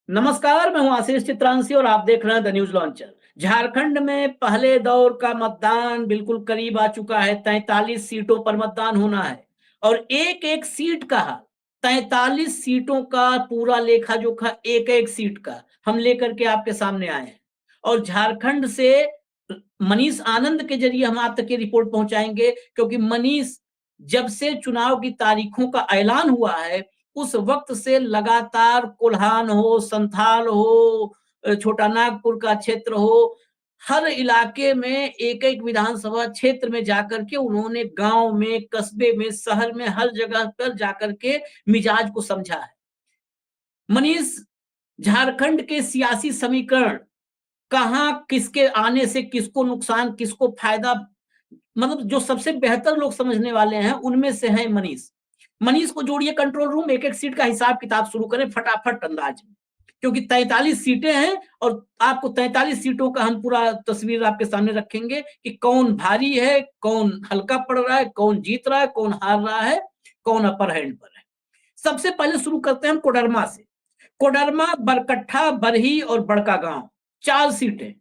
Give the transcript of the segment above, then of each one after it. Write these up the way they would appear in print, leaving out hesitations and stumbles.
नमस्कार, मैं हूं आशीष चित्रांशी और आप देख रहे हैं द न्यूज लॉन्चर। झारखंड में पहले दौर का मतदान बिल्कुल करीब आ चुका है। 43 सीटों पर मतदान होना है और एक एक सीट का 43 सीटों का पूरा लेखा जोखा एक एक सीट का हम लेकर के आपके सामने आए हैं। और झारखंड से मनीष आनंद के जरिए हम आप तक ये रिपोर्ट पहुंचाएंगे, क्योंकि मनीष जब से चुनाव की तारीखों का ऐलान हुआ है उस वक्त से लगातार कोल्हान हो, संथाल हो, छोटा नागपुर का क्षेत्र हो, हर इलाके में एक-एक विधानसभा क्षेत्र में जाकर के उन्होंने गांव में, कस्बे में, शहर में हर जगह पर जाकर के मिजाज को समझा है। मनीष, झारखंड के सियासी समीकरण कहाँ किसके आने से किसको नुकसान, किसको फायदा, मतलब जो सबसे बेहतर लोग समझने वाले हैं उनमें से है मनीष। मनीष को जोड़िए कंट्रोल रूम, एक एक सीट का हिसाब किताब शुरू करें फटाफट अंदाज में, क्योंकि 43 सीटें हैं और आपको 43 सीटों का हम पूरा तस्वीर आपके सामने रखेंगे कि कौन भारी है, कौन हल्का पड़ रहा है, कौन जीत रहा है, कौन हार रहा है, कौन अपर हैंड पर है। सबसे पहले शुरू करते हैं हम कोडरमा से। कोडरमा, बरकट्ठा, बरही और बड़का गांव, 4 सीटें।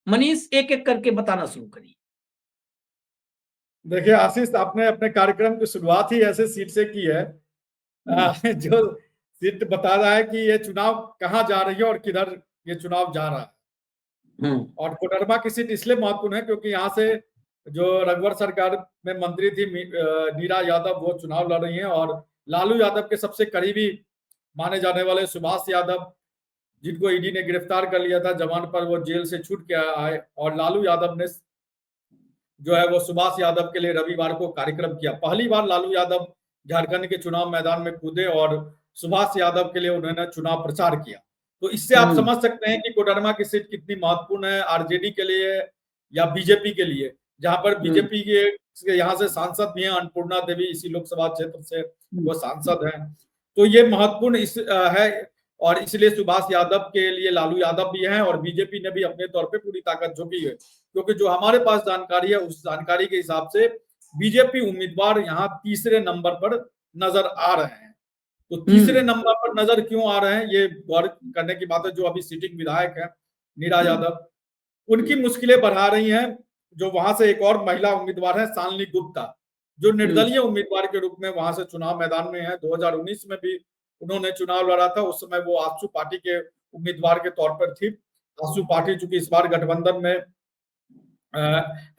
मनीष एक एक करके बताना शुरू करिए। देखिए आशीष, आपने अपने कार्यक्रम की शुरुआत ही ऐसे सीट से की है जो सीट बता रहा है कि ये चुनाव कहाँ जा रही है और किधर ये चुनाव जा रहा है। और कोडरमा की सीट इसलिए महत्वपूर्ण है क्योंकि यहाँ से जो रघुवर सरकार में मंत्री थी नीरा यादव, वो चुनाव लड़ रही हैं और लालू यादव के सबसे करीबी माने जाने वाले सुभाष यादव, जिनको ईडी ने गिरफ्तार कर लिया था जमानत पर, वो जेल से छूट के आए और लालू यादव ने जो है वो सुभाष यादव के लिए रविवार को कार्यक्रम किया। पहली बार लालू यादव झारखंड के चुनाव मैदान में कूदे और सुभाष यादव के लिए उन्होंने चुनाव प्रचार किया। तो इससे आप समझ सकते हैं कि कोडरमा की सीट कितनी महत्वपूर्ण है आरजेडी के लिए या बीजेपी के लिए, जहां पर बीजेपी के यहाँ से सांसद भी हैं, अन्नपूर्णा देवी इसी लोकसभा क्षेत्र से वो सांसद हैं। तो ये महत्वपूर्ण है और इसलिए सुभाष यादव के लिए लालू यादव भी हैं और बीजेपी ने भी अपने तौर पे पूरी ताकत झोंकी है, क्योंकि जो हमारे पास जानकारी है उस जानकारी के हिसाब से बीजेपी उम्मीदवार यहाँ तीसरे नंबर पर नजर आ रहे हैं। तो तीसरे नंबर पर नजर क्यों आ रहे हैं, ये गौर करने की बात है। जो अभी सिटिंग विधायक है नीरा यादव, उनकी मुश्किलें बढ़ा रही हैं। जो वहां से एक और महिला उम्मीदवार है शालिनी गुप्ता, जो निर्दलीय उम्मीदवार के रूप में वहां से चुनाव मैदान में है। 2019 में भी उन्होंने चुनाव लड़ा था, उस समय वो आजसू पार्टी के उम्मीदवार के तौर पर थी। आजसू पार्टी चूंकि इस बार गठबंधन में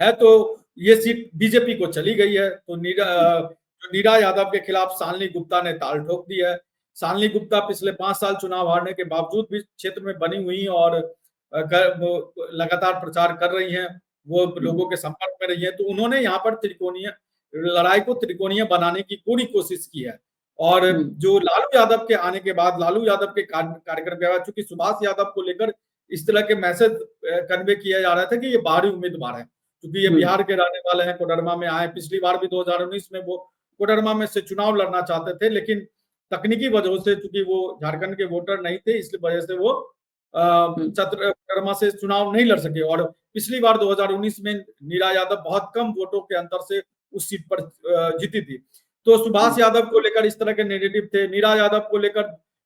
है तो ये सीट बीजेपी को चली गई है। तो नीरा यादव के खिलाफ शालिनी गुप्ता ने ताल ठोक दी है। शालिनी गुप्ता पिछले 5 साल चुनाव हारने के बावजूद भी क्षेत्र में बनी हुई और लगातार प्रचार कर रही हैं, वो लोगों के संपर्क में रही है। तो उन्होंने यहाँ पर त्रिकोणीय लड़ाई को त्रिकोणीय बनाने की पूरी कोशिश की है। और जो लालू यादव के आने के बाद लालू यादव के कार्यक्रम के बाद, चूंकि सुभाष यादव को लेकर इस तरह के मैसेज कन्वे किया जा रहा था कि ये बाहरी उम्मीदवार है, क्योंकि ये बिहार के रहने वाले हैं, कोडरमा में आए। पिछली बार भी 2019 में वो कोडरमा में से चुनाव लड़ना चाहते थे, लेकिन तकनीकी वजहों से चूंकि वो झारखंड के वोटर नहीं थे, इसलिए वजह से वो कोडरमा से चुनाव नहीं लड़ सके। और पिछली बार 2019 में नीरा यादव बहुत कम वोटों के अंतर से उस सीट पर जीती थी। तो सुभाष यादव को लेकर इस तरह के नेगेटिव थे। नीरा यादव को लेकर,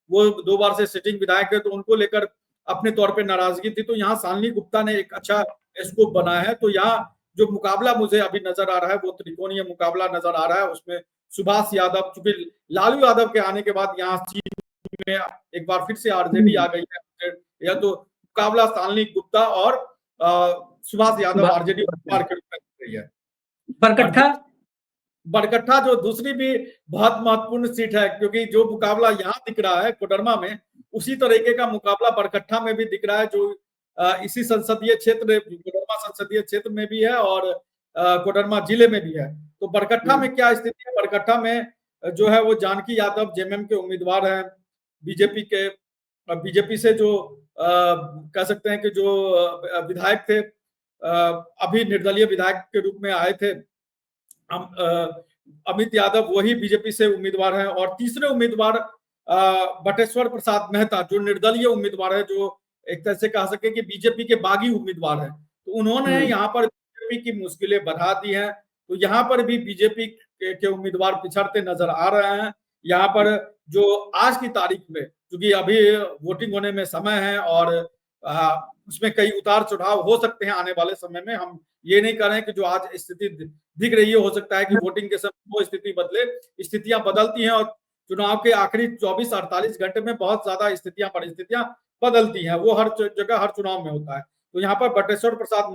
वो 2 बार से सिटिंग विधायक है, तो उनको लेकर अपने तौर पे नाराजगी थी। तो यहाँ शालिनी गुप्ता ने एक अच्छा स्कोप बनाया है। तो यहाँ जो मुकाबला मुझे अभी नजर आ रहा है वो त्रिकोणीय मुकाबला नजर आ रहा है। उसमें सुभाष यादव, चूंकि लालू यादव के आने के बाद यहाँ सीट में एक बार फिर से आरजेडी आ गई है, या तो मुकाबला शालिनी गुप्ता और सुभाष यादव आरजेडी उम्मीदवार के रूप में रही है। बरकट्ठा जो दूसरी भी बहुत महत्वपूर्ण सीट है, क्योंकि जो मुकाबला यहाँ दिख रहा है कोडरमा में, उसी तरीके का मुकाबला बरकट्ठा में भी दिख रहा है, जो इसी संसदीय क्षेत्र, कोडरमा संसदीय क्षेत्र में भी है और कोडरमा जिले में भी है। तो बरकट्ठा में क्या स्थिति है? बरकट्ठा में जो है वो जानकी यादव जेएमएम के उम्मीदवार हैं, बीजेपी से जो कह सकते हैं कि जो विधायक थे, अभी निर्दलीय विधायक के रूप में आए थे अमित यादव, वही बीजेपी से उम्मीदवार हैं। और तीसरे उम्मीदवार बटेश्वर प्रसाद मेहता, जो निर्दलीय उम्मीदवार है, जो एक तरह से कह सके कि बीजेपी के बागी उम्मीदवार हैं। तो उन्होंने यहाँ पर बीजेपी की मुश्किलें बढ़ा दी हैं। तो यहाँ पर भी बीजेपी के उम्मीदवार पिछड़ते नजर आ रहे हैं। यहाँ पर जो आज की तारीख में क्योंकि अभी वोटिंग होने में समय है और उसमें कई उतार चढ़ाव हो सकते हैं आने वाले समय में। हम ये नहीं कर रहे हैं कि जो आज स्थिति दिख रही है, हो सकता है कि वोटिंग के समय वो स्थिति बदले। स्थितियां बदलती हैं और चुनाव के आखिरी 24-48 घंटे में बहुत ज्यादा परिस्थितियां बदलती हैं। वो हर जगह हर चुनाव में होता है। तो यहाँ पर बटेश्वर प्रसाद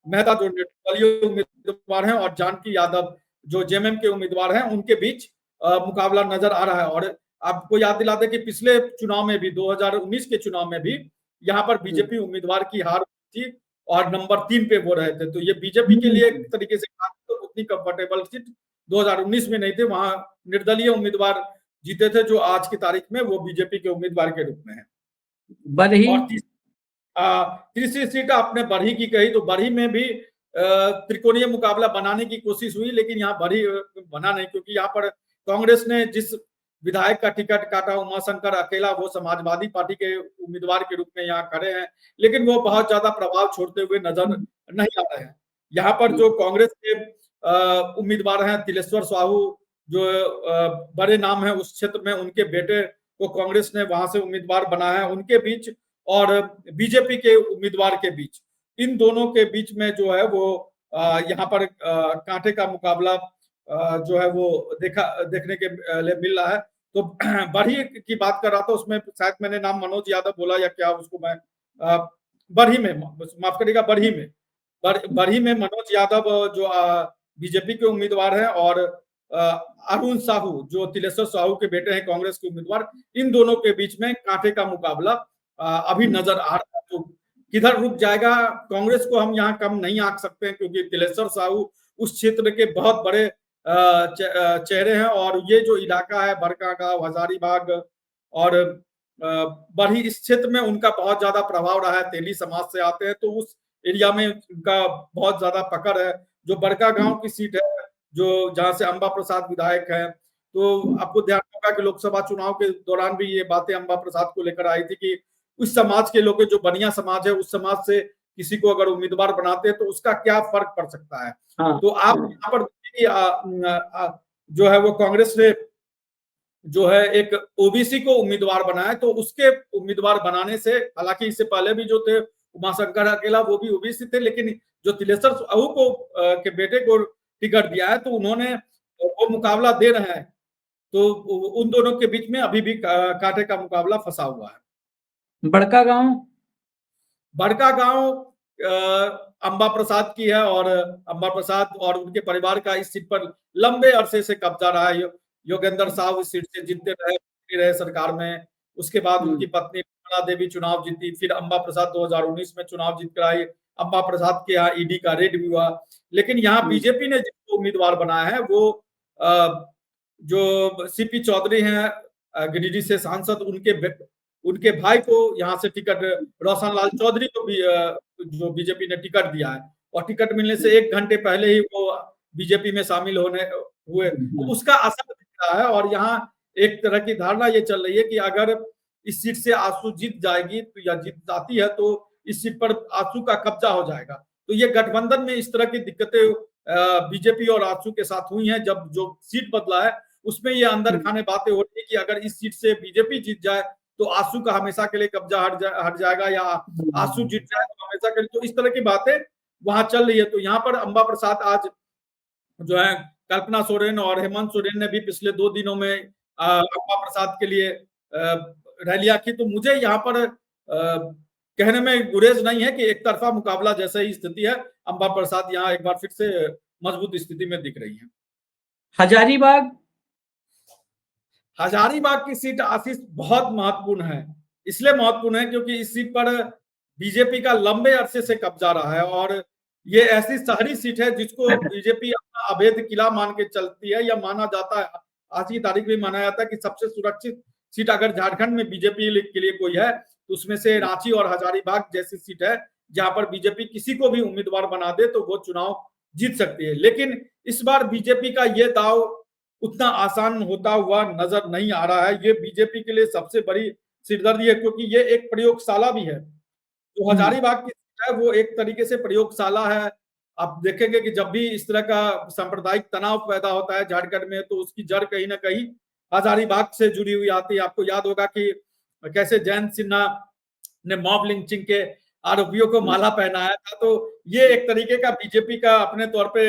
मेहता जो निर्दलीय उम्मीदवार हैं और जानकी यादव जो जेएमएम के उम्मीदवार हैं, उनके बीच मुकाबला नजर आ रहा है। और आपको याद दिला दें कि पिछले चुनाव में भी 2019 के चुनाव में भी यहाँ पर बीजेपी उम्मीदवार की हार थी और नंबर 3 पे वो रहे थे। तो ये बीजेपी के लिए एक तरीके से तो उतनी कंफर्टेबल सीट 2019 में नहीं थे, वहां निर्दलीय उम्मीदवार जीते थे जो आज की तारीख में वो बीजेपी के उम्मीदवार के रूप में है। बरही और तीसरी सीट आपने बरही की कही, तो बरही में भी त्रिकोणीय मुकाबला बनाने की कोशिश हुई, लेकिन यहाँ बरही बना नहीं, क्योंकि यहाँ पर कांग्रेस ने जिस विधायक का टिकट काटा, उमाशंकर अकेला, वो समाजवादी पार्टी के उम्मीदवार के रूप में यहाँ खड़े हैं, लेकिन वो बहुत ज्यादा प्रभाव छोड़ते हुए नजर नहीं आ रहे हैं। यहाँ पर जो कांग्रेस के उम्मीदवार हैं तिलेश्वर साहू, जो बड़े नाम है उस क्षेत्र में, उनके बेटे को कांग्रेस ने वहां से उम्मीदवार बनाया है, उनके बीच और बीजेपी के उम्मीदवार के बीच, इन दोनों के बीच में जो है वो यहाँ पर कांटे का मुकाबला जो है वो देखने के लिए मिल रहा है। तो बरही की बात कर रहा था, उसमें शायद मैंने नाम मनोज यादव बोला या क्या, उसको मैं बरही में माफ करिएगा, बरही में मनोज यादव जो बीजेपी के उम्मीदवार हैं और अरुण साहू जो तिलेश्वर साहू के बेटे हैं कांग्रेस के उम्मीदवार, इन दोनों के बीच में कांटे का मुकाबला अभी नजर आ रहा है। तो किधर रुक जाएगा, कांग्रेस को हम यहाँ कम नहीं आंक सकते हैं, क्योंकि तिलेश्वर साहू उस क्षेत्र के बहुत बड़े चेहरे हैं और ये जो इलाका है बड़कागांव, हजारीबाग और बरही, इस क्षेत्र में उनका बहुत ज्यादा प्रभाव रहा है। तेली समाज से आते हैं तो उस एरिया में उनका बहुत ज्यादा पकड़ है। जो बड़कागांव की सीट है, जो जहां से अंबा प्रसाद विधायक हैं, तो आपको ध्यान होगा कि लोकसभा चुनाव के दौरान भी ये बातें अंबा प्रसाद को लेकर आई थी कि उस समाज के लोग, जो बनिया समाज है, उस समाज से किसी को अगर उम्मीदवार बनाते हैं तो उसका क्या फर्क पड़ सकता है। तो आप यहाँ पर जो है वो कांग्रेस ने जो है एक ओबीसी को उम्मीदवार बनाया, तो उसके उम्मीदवार बनाने से, हालांकि इससे पहले भी जो थे उमाशंकर अकेला वो भी ओबीसी थे, लेकिन जो तिलेश्वर साहू को के बेटे को टिकट दिया है तो उन्होंने वो मुकाबला दे रहे हैं। तो उन दोनों के बीच में अभी भी कांटे का मुकाबला फंसा हुआ है। बड़कागांव अंबा प्रसाद की है और अंबा प्रसाद और उनके परिवार का इस सीट पर लंबे अरसे से कब्जा रहा है। योगेंद्र साहू इस सीट से जीतते रहे सरकार में, उसके बाद उनकी पत्नी निर्मला देवी चुनाव जीती, फिर अंबा प्रसाद 2019 में चुनाव जीत कर आई। अंबा प्रसाद के यहाँ ईडी का रेड भी हुआ, लेकिन यहाँ बीजेपी ने जिसको उम्मीदवार बनाया है वो जो सीपी चौधरी हैं, गिरिडीह से सांसद, उनके भाई को यहाँ से टिकट, रोशन लाल चौधरी को भी जो बीजेपी ने टिकट दिया है, और टिकट मिलने से 1 घंटे पहले ही वो बीजेपी में शामिल हुए, तो उसका असर दिख रहा है। और यहाँ एक तरह की धारणा ये चल रही है कि अगर इस सीट से आसू जीत जाएगी तो, या जीत जाती है तो इस सीट पर आसू का कब्जा हो जाएगा। तो ये गठबंधन में इस तरह की दिक्कतें बीजेपी और आसू के साथ हुई हैं। जब जो सीट बदला है उसमें ये अंदर खाने बातें हो रही है कि अगर इस सीट से बीजेपी जीत जाए तो आसू का हमेशा के लिए कब्जा हट जाएगा, या आसू जीत जाए तो हमेशा के लिए, तो इस तरह की बातें वहां चल रही है। तो यहाँ पर अंबा प्रसाद आज जो है, कल्पना सोरेन और हेमंत सोरेन ने भी पिछले 2 दिनों में अंबा प्रसाद के लिए रैलियां की। तो मुझे यहाँ पर कहने में गुरेज नहीं है कि एक तरफा मुकाबला जैसा ही स्थिति है, अंबा प्रसाद यहाँ एक बार फिर से मजबूत स्थिति में दिख रही है। हजारीबाग की सीट आशीष बहुत महत्वपूर्ण है। इसलिए महत्वपूर्ण है क्योंकि इस सीट पर बीजेपी का लंबे अरसे से कब्जा रहा है और ये ऐसी शहरी सीट है जिसको बीजेपी अपना अवैध किला मान के चलती है, या माना जाता है, आज की तारीख में माना जाता है कि सबसे सुरक्षित सीट अगर झारखंड में बीजेपी के लिए कोई है तो उसमें से रांची और हजारीबाग जैसी सीट है, जहां पर बीजेपी किसी को भी उम्मीदवार बना दे तो वो चुनाव जीत सकती है। लेकिन इस बार बीजेपी का ये दाव उतना आसान होता हुआ नजर नहीं आ रहा है। ये बीजेपी के लिए सबसे बड़ी सिरदर्दी है, क्योंकि ये एक प्रयोगशाला भी है। जो हजारीबाग की सीट है वो एक तरीके से प्रयोगशाला है। आप देखेंगे कि जब भी इस तरह का सांप्रदायिक तनाव पैदा होता है झारखंड में, तो उसकी जड़ कहीं ना कहीं हजारीबाग से जुड़ी हुई आती है। आपको याद होगा कि कैसे जयंत सिन्हा ने मॉब लिंचिंग के आरोपियों को माला पहनाया था। तो ये एक तरीके का बीजेपी का अपने तौर पे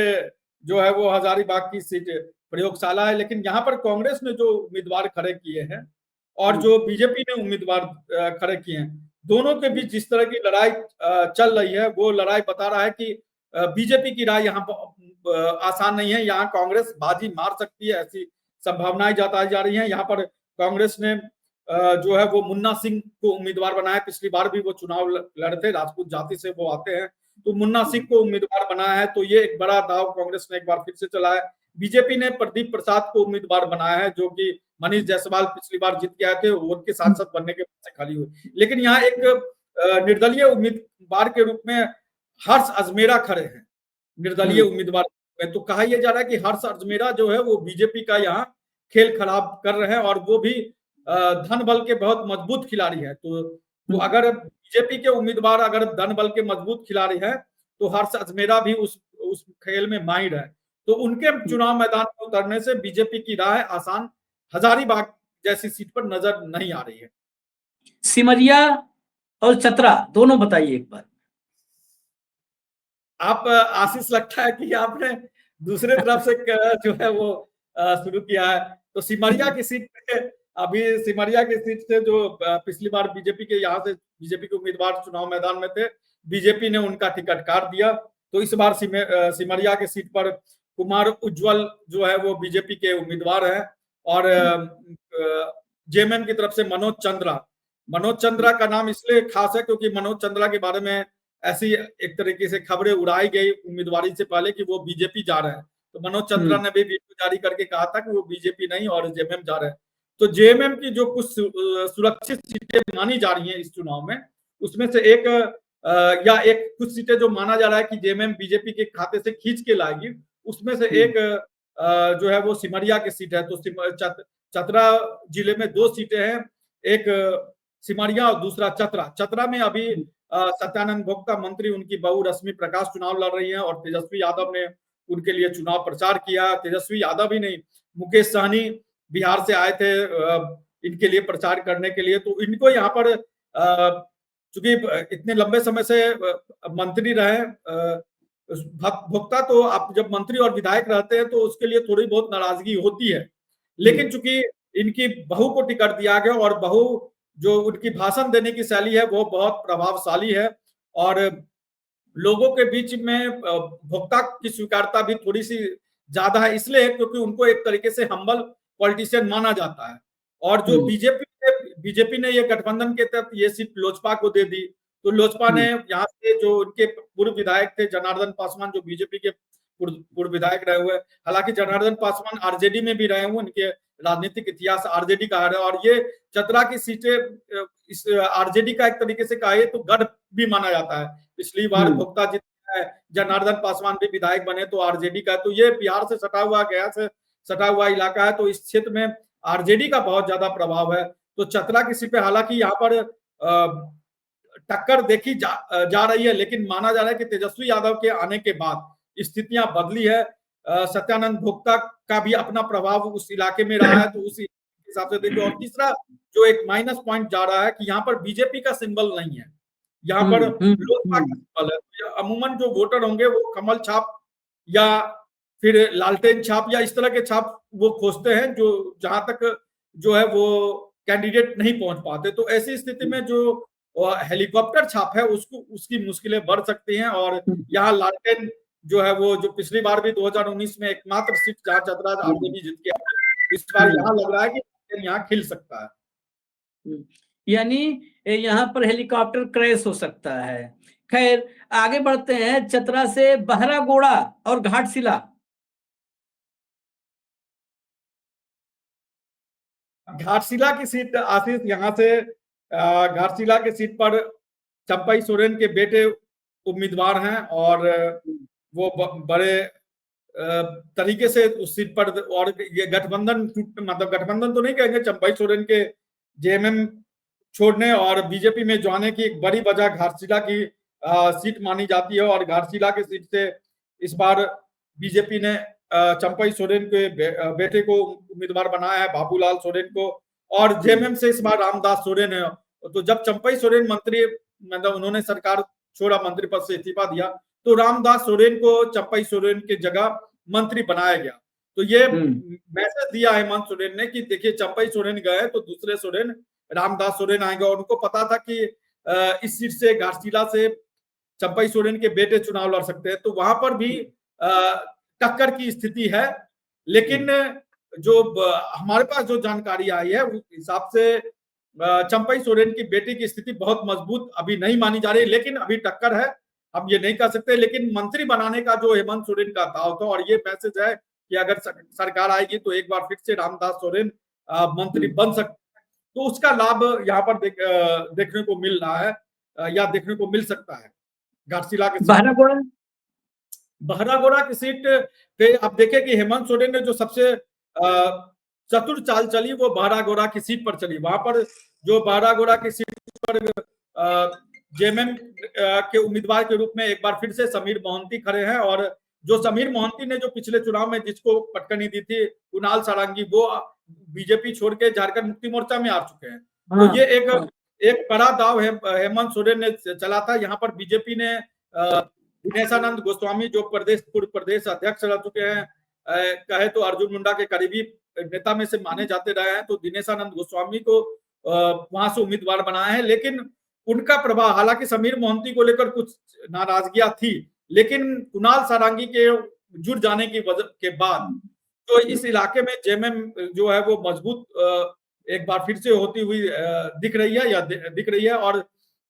जो है वो हजारीबाग की सीट प्रयोगशाला है। लेकिन यहाँ पर कांग्रेस ने जो उम्मीदवार खड़े किए हैं और जो बीजेपी ने उम्मीदवार खड़े किए हैं, दोनों के बीच जिस तरह की लड़ाई चल रही है, वो लड़ाई बता रहा है कि बीजेपी की राय यहाँ पर आसान नहीं है। यहाँ कांग्रेस बाजी मार सकती है, ऐसी संभावनाएं जताई जा रही हैं। यहाँ पर कांग्रेस ने जो है वो मुन्ना सिंह को उम्मीदवार बनाया। पिछली बार भी वो चुनाव लड़े थे, राजपूत जाति से वो आते हैं, तो मुन्ना सिंह को उम्मीदवार बनाया है। तो ये एक बड़ा दाव कांग्रेस ने एक बार फिर से चलाया है। बीजेपी ने प्रदीप प्रसाद को उम्मीदवार बनाया है, जो कि मनीष जायसवाल पिछली बार जीत के आए थे, उनके सांसद बनने के बाद से खाली हुए। लेकिन यहाँ एक निर्दलीय उम्मीदवार के रूप में हर्ष अजमेरा खड़े हैं, निर्दलीय उम्मीदवार में। तो कहा यह जा रहा है कि हर्ष अजमेरा जो है वो बीजेपी का यहाँ खेल खराब कर रहे हैं, और वो भी धन बल के बहुत मजबूत खिलाड़ी है। तो अगर बीजेपी के उम्मीदवार अगर धन बल के मजबूत खिलाड़ी है, तो हर्ष अजमेरा भी उस खेल में माहिर है। तो उनके चुनाव मैदान में उतरने से बीजेपी की राह आसान हजारीबाग जैसी सीट पर नजर नहीं आ रही है। सिमरिया और चतरा दोनों बताइए एक बार। आप आशीष, लगता है कि आपने दूसरे तरफ से जो है वो शुरू किया है। तो सिमरिया की सीट पे अभी सिमरिया की सीट से जो पिछली बार बीजेपी के यहाँ से बीजेपी के उम्मीदवार चुनाव मैदान में थे, बीजेपी ने उनका टिकट काट दिया। तो इस बार सिमरिया की सीट पर कुमार उज्जवल जो है वो बीजेपी के उम्मीदवार हैं, और जेएमएम की तरफ से मनोज चंद्रा का नाम इसलिए खास है क्योंकि मनोज चंद्रा के बारे में ऐसी एक तरीके से खबरें उड़ाई गई उम्मीदवारी से पहले कि वो बीजेपी जा रहे हैं। तो मनोज चंद्रा ने भी वीडियो जारी करके कहा था कि वो बीजेपी नहीं और जेएमएम जा रहे हैं। तो जेएमएम की जो कुछ सुरक्षित सीटें मानी जा रही हैं इस चुनाव में, उसमें से एक कुछ सीटें जो माना जा रहा है कि जेएमएम बीजेपी के खाते से खींच के लाएगी, उसमें से एक जो है वो सिमरिया की सीट है। तो चतरा जिले में 2 सीटें हैं, एक सिमरिया और दूसरा चतरा में अभी सत्यानंद भोक्ता मंत्री उनकी बहू रश्मि प्रकाश चुनाव लड़ रही हैं, और तेजस्वी यादव ने उनके लिए चुनाव प्रचार किया। तेजस्वी यादव ही नहीं, मुकेश सहनी बिहार से आए थे इनके लिए प्रचार करने के लिए। तो इनको यहाँ पर चूंकि इतने लंबे समय से मंत्री रहे भोक्ता, तो आप जब मंत्री और विधायक रहते हैं तो उसके लिए थोड़ी बहुत नाराजगी होती है। लेकिन चूंकि इनकी बहू को टिकट दिया गया, और बहू जो उनकी भाषण देने की शैली है वो बहुत प्रभावशाली है, और लोगों के बीच में भोक्ता की स्वीकारता भी थोड़ी सी ज्यादा है, इसलिए क्योंकि उनको एक तरीके से हम्बल पॉलिटिशियन माना जाता है। और जो बीजेपी ने ये गठबंधन के तहत ये सीट लोजपा को दे दी। तो लोजपा ने यहाँ से जो उनके पूर्व विधायक थे जनार्दन पासवान, जो बीजेपी के पूर्व विधायक रहे हुए, हालांकि जनार्दन पासवान आरजेडी में भी रहे हुए, उनके राजनीतिक इतिहास आरजेडी का है, और ये चतरा की सीटें इस आरजेडी का एक तरीके से कहे तो गढ़ भी माना जाता है। पिछली बार भोक्ता जीते हैं, जनार्दन पासवान भी विधायक बने तो आरजेडी का, तो ये बिहार से सटा हुआ, गया से सटा हुआ इलाका है, तो इस क्षेत्र में आरजेडी का बहुत ज्यादा प्रभाव है। तो चतरा की सीट पे हालांकि यहाँ पर टक्कर देखी जा रही है, लेकिन माना जा रहा है कि तेजस्वी यादव के आने के बाद स्थितियां बदली है। सत्यानंद भोक्ता का भी अपना प्रभाव उस इलाके में रहा है, तो उस हिसाब से देखिए। और तीसरा जो एक माइनस पॉइंट जा रहा है कि यहाँ पर बीजेपी का सिंबल नहीं है, यहाँ पर लोजपा का सिंबल है। अमूमन जो वोटर होंगे वो कमल छाप या फिर लालटेन छाप या इस तरह के छाप वो खोजते हैं, जो जहां तक जो है वो कैंडिडेट नहीं पहुंच पाते। तो ऐसी स्थिति में जो हेलीकॉप्टर छाप है उसकी मुश्किलें बढ़ सकती हैं। और यहाँ लालटेन जो है वो, जो पिछली बार भी 2019 में एकमात्र सीट जहां चतरा आरजेडी जीत के आए, इस बार यहाँ लग रहा है कि यहाँ खिल सकता है, यानी यहाँ पर हेलीकॉप्टर क्रैश हो सकता है। खैर आगे बढ़ते हैं, चतरा से बहरागोड़ा और घाटशिला। घाटशिला की सीट आशीष, यहाँ से घाटशिला की सीट पर चंपई सोरेन के बेटे उम्मीदवार हैं, और वो बड़े तरीके से उस सीट पर, और ये गठबंधन मतलब गठबंधन तो नहीं कहेंगे, चंपई सोरेन के जेएमएम छोड़ने और बीजेपी में जाने की एक बड़ी वजह घाटशिला की सीट मानी जाती है। और घाटशिला की सीट से इस बार बीजेपी ने चंपई सोरेन के बेटे को उम्मीदवार बनाया है, बाबूलाल सोरेन को, और जेएमएम से इस बार रामदास सोरेन है। तो जब चंपई सोरेन मंत्री, मतलब उन्होंने सरकार छोड़ा, मंत्री पद से इस्तीफा दिया, तो रामदास सोरेन को चंपई सोरेन की जगह मंत्री बनाया गया। तो ये मैसेज दिया हेमंत सोरेन ने कि देखिए चंपई सोरेन गए तो दूसरे सोरेन, रामदास सोरेन आएंगे। और उनको पता था कि इस सीट से, घाटशिला से चंपई सोरेन के बेटे चुनाव लड़ सकते हैं, तो वहां पर भी टक्कर की स्थिति है। लेकिन जो हमारे पास जो जानकारी आई है उस हिसाब से चंपई सोरेन की बेटी की स्थिति बहुत मजबूत अभी नहीं मानी जा रही, लेकिन अभी टक्कर है, हम ये नहीं कह सकते। लेकिन मंत्री बनाने का जो हेमंत सोरेन का दाव था, और ये मैसेज है कि अगर सरकार आएगी तो एक बार फिर से रामदास सोरेन मंत्री बन सकते हैं, तो उसका लाभ यहाँ पर देखने को मिल रहा है, या देखने को मिल सकता है। घाटशिला के बहरागोड़ा की सीट पे आप देखें कि हेमंत सोरेन ने जो सबसे चतुर चाल चली वो बहरागोड़ा की सीट पर चली। वहां पर जो बहरागोड़ा की सीट पर जेएमएम के उम्मीदवार के रूप में एक बार फिर से समीर मोहंती खड़े हैं, और जो समीर मोहंती ने जो पिछले चुनाव में जिसको पटकनी दी थी, कुणाल सारंगी, वो बीजेपी छोड़ के झारखंड मुक्ति मोर्चा में आ चुके हैं। तो ये एक बड़ा दाव हेमंत सोरेन ने चला था। यहाँ पर बीजेपी ने दिनेशानंद गोस्वामी जो पूर्व प्रदेश अध्यक्ष रह चुके हैं, कहे तो अर्जुन मुंडा के करीबी नेता में से माने जाते रहे हैं, तो दिनेशानंद गोस्वामी को वहां से उम्मीदवार बनाया है। लेकिन उनका प्रभाव, हालांकि समीर मोहंती को लेकर कुछ नाराजगियां थी, लेकिन कुणाल सारंगी के जुड़ जाने की वजह के बाद तो इस इलाके में जेएमएम जो है वो मजबूत एक बार फिर से होती हुई दिख रही है, या दिख रही है। और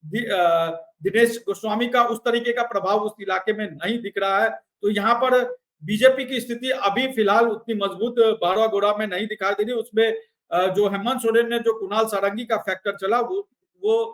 दिनेश गोस्वामी का उस तरीके का प्रभाव उस इलाके में नहीं दिख रहा है। तो यहाँ पर बीजेपी की स्थिति अभी फिलहाल उतनी मजबूत बहरागोड़ा में नहीं दिखाई दे रही। उसमें जो हेमंत सोरेन ने जो कुणाल सारंगी का फैक्टर चला, वो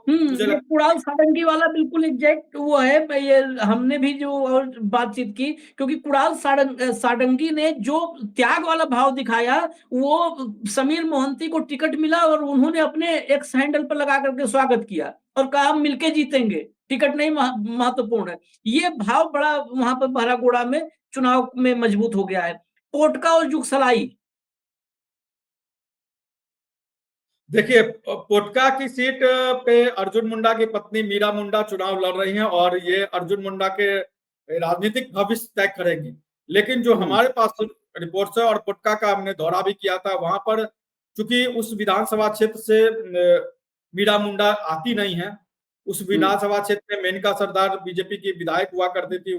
ये कुणाल सारंगी वाला बिल्कुल एग्जैक्ट वो है। ये हमने भी जो और बातचीत की, क्योंकि कुणाल सारंगी ने जो त्याग वाला भाव दिखाया, वो समीर मोहंती को टिकट मिला और उन्होंने अपने एक्स हैंडल पर लगा करके स्वागत किया और कहा हम मिलके जीतेंगे, टिकट नहीं महत्वपूर्ण है। ये भाव बड़ा वहां पर बहरागोड़ा में चुनाव में मजबूत हो गया है। पोटका और जुगसलाई, देखिए पोटका की सीट पे अर्जुन मुंडा की पत्नी मीरा मुंडा चुनाव लड़ रही हैं, और ये अर्जुन मुंडा के राजनीतिक भविष्य तय करेगी। लेकिन जो हमारे पास रिपोर्ट्स है, और पोटका का हमने दौरा भी किया था, वहां पर चूंकि उस विधानसभा क्षेत्र से मीरा मुंडा आती नहीं है। उस विधानसभा क्षेत्र में मेनका सरदार बीजेपी की विधायक हुआ करती थी,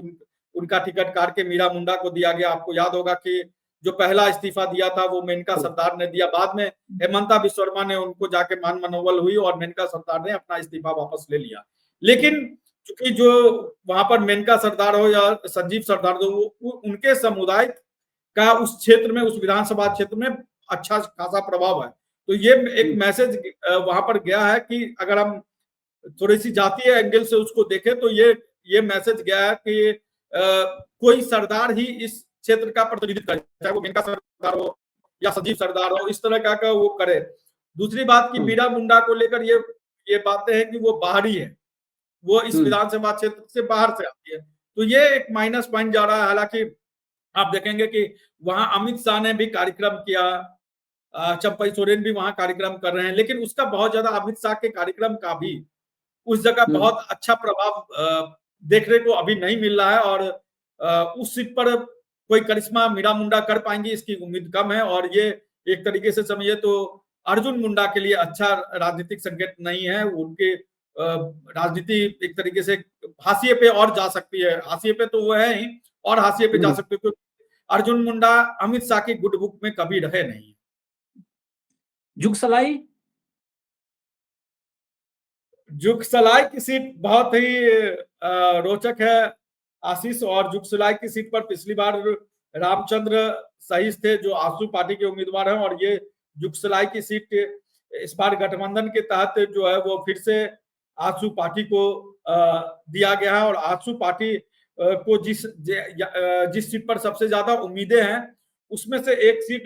उनका टिकट काट के मीरा मुंडा को दिया गया। आपको याद होगा कि जो पहला इस्तीफा दिया था वो मेनका सरदार ने दिया, बाद में हेमंता विश्व शर्मा ने उनको जाके मान मनोबल हुई और मेनका सरदार ने अपना इस्तीफा वापस ले लिया। लेकिन चूंकि जो वहां पर मेनका सरदार हो या संजीव सरदार हो, उनके समुदाय का उस क्षेत्र में, उस विधानसभा क्षेत्र में अच्छा खासा प्रभाव है। तो ये एक मैसेज वहां पर गया है कि अगर हम थोड़ी सी जातीय एंगल से उसको देखें तो ये मैसेज गया है कि कोई सरदार ही इस क्षेत्र का प्रतिनिधित्व करे, चाहे वो मेनका सरदार हो या संजीव सरदार हो, इस तरह का वो करे। दूसरी बात की मीरा मुंडा को लेकर ये बातें हैं कि वो बाहरी है, वो इस विधानसभा क्षेत्र से बाहर से आती है, तो ये एक माइनस पॉइंट जा रहा है। हालांकि आप देखेंगे कि वहां अमित शाह ने भी कार्यक्रम किया, चंपई सोरेन भी वहां कार्यक्रम कर रहे हैं, लेकिन उसका बहुत ज्यादा अमित शाह के कार्यक्रम का भी उस जगह बहुत अच्छा प्रभाव देखने को अभी नहीं मिल रहा है। और उस सीट पर कोई करिश्मा मीरा मुंडा कर पाएंगी इसकी उम्मीद कम है। और ये एक तरीके से समझिए तो अर्जुन मुंडा के लिए अच्छा राजनीतिक संकेत नहीं है। उनके राजनीति एक तरीके से हाशिए पे और जा सकती है, हाशिए पे तो वो है ही, और हाशिए पे जा सकते, क्योंकि अर्जुन मुंडा अमित शाह की गुड बुक में कभी रहे नहीं। जुगसलाई की सीट बहुत ही रोचक है आशीष, और जुगसलाई की सीट पर पिछली बार रामचंद्र सहीस थे जो आसू पार्टी के उम्मीदवार हैं, और ये जुगसलाई की सीट इस बार गठबंधन के तहत जो है वो फिर से आसू पार्टी को दिया गया है। और आसू पार्टी को जिस सीट पर सबसे ज्यादा उम्मीदें हैं उसमें से एक सीट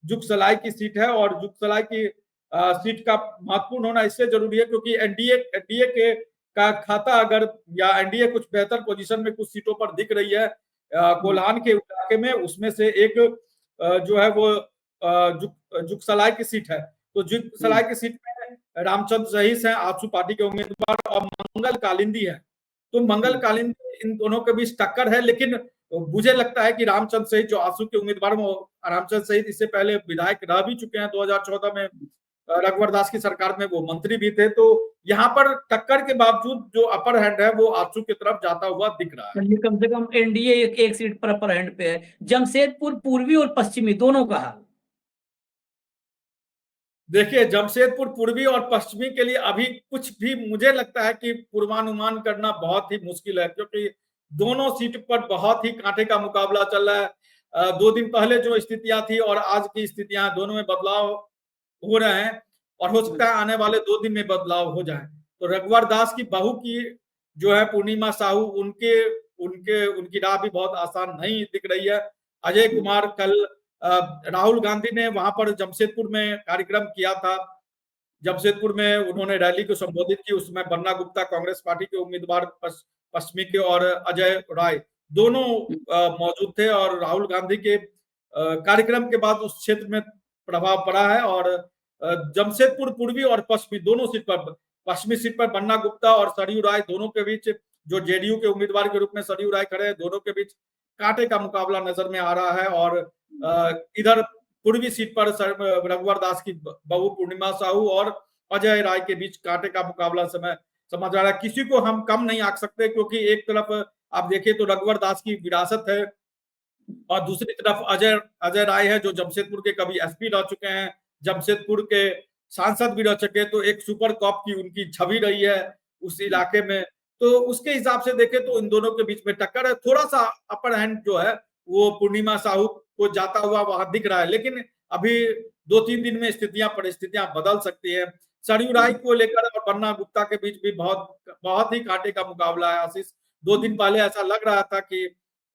जुगसलाई की सीट है। और जुगसलाई की सीट का महत्वपूर्ण होना इससे जरूरी है क्योंकि एनडीए का खाता अगर, या एनडीए कुछ बेहतर पोजीशन में कुछ सीटों पर दिख रही है, कोल्हान के इलाके में, उसमें से एक जो है वो जुगसलाई की सीट है। तो जुगसलाई की सीट में रामचंद्र रहीस हैं आजसू पार्टी के उम्मीदवार, और मंगल कालिंदी है। तो मंगल कालिंदी, इन दोनों के बीच टक्कर है, लेकिन मुझे लगता है कि रामचंद्र सहित जो आजसू के उम्मीदवार हैं, रामचंद्र सहित इससे पहले विधायक रह भी चुके हैं 2014 में, रघुवर दास की सरकार में वो मंत्री भी थे। तो यहाँ पर टक्कर के बावजूद जो अपर हैंड है वो आजसू की तरफ जाता हुआ दिख रहा है। ये कम से कम एनडीए एक सीट पर अपर हैंड पे है। जमशेदपुर पूर्वी और पश्चिमी दोनों का हाल देखिए, जमशेदपुर पूर्वी और पश्चिमी के लिए अभी कुछ भी मुझे लगता है कि पूर्वानुमान करना बहुत ही मुश्किल है, क्योंकि दोनों सीट पर बहुत ही कांटे का मुकाबला चल रहा है। 2 दिन पहले जो स्थितियां थी और आज की स्थितियां, दोनों में बदलाव हो रहे हैं, और हो सकता है आने वाले 2 दिन में बदलाव हो जाए। तो रघुवर दास की बहू की जो है पूर्णिमा साहू, उनकी राह भी बहुत आसान नहीं दिख रही है। अजय कुमार, कल राहुल गांधी ने वहां पर जमशेदपुर में कार्यक्रम किया था। जमशेदपुर में उन्होंने रैली को संबोधित की, उसमें बन्ना गुप्ता कांग्रेस पार्टी के उम्मीदवार पश्चिमी के और अजय राय दोनों मौजूद थे, और राहुल गांधी के कार्यक्रम के बाद उस क्षेत्र में प्रभाव पड़ा है। और जमशेदपुर पूर्वी और पश्चिमी दोनों सीट पर, पश्चिमी सीट पर बन्ना गुप्ता और सरयू राय दोनों के बीच, जो जेडीयू के उम्मीदवार के रूप में सरयू राय खड़े हैं, दोनों के बीच कांटे का मुकाबला नजर में आ रहा है। और इधर पूर्वी सीट पर रघुवर दास की बहू पूर्णिमा साहू और अजय राय के बीच कांटे का मुकाबला समझ आ रहा है। किसी को हम कम नहीं आंक सकते, क्योंकि एक तरफ आप देखिए तो रघुवर दास की विरासत है, और दूसरी तरफ अजय राय है, जो जमशेदपुर के कभी एसपी रह चुके हैं, जमशेदपुर के सांसद भी रह चुके, तो एक सुपर कॉप की उनकी छवि रही है उस इलाके में। तो उसके हिसाब से देखें तो इन दोनों के बीच में टक्कर है। थोड़ा सा अपर हैंड जो है वो पूर्णिमा साहू को जाता हुआ वहां दिख रहा है, लेकिन अभी 2-3 दिन में परिस्थितियां बदल सकती है। सरयू राय को लेकर और बन्ना गुप्ता के बीच भी बहुत ही कांटे का मुकाबला है। आशीष, 2 दिन पहले ऐसा लग रहा था कि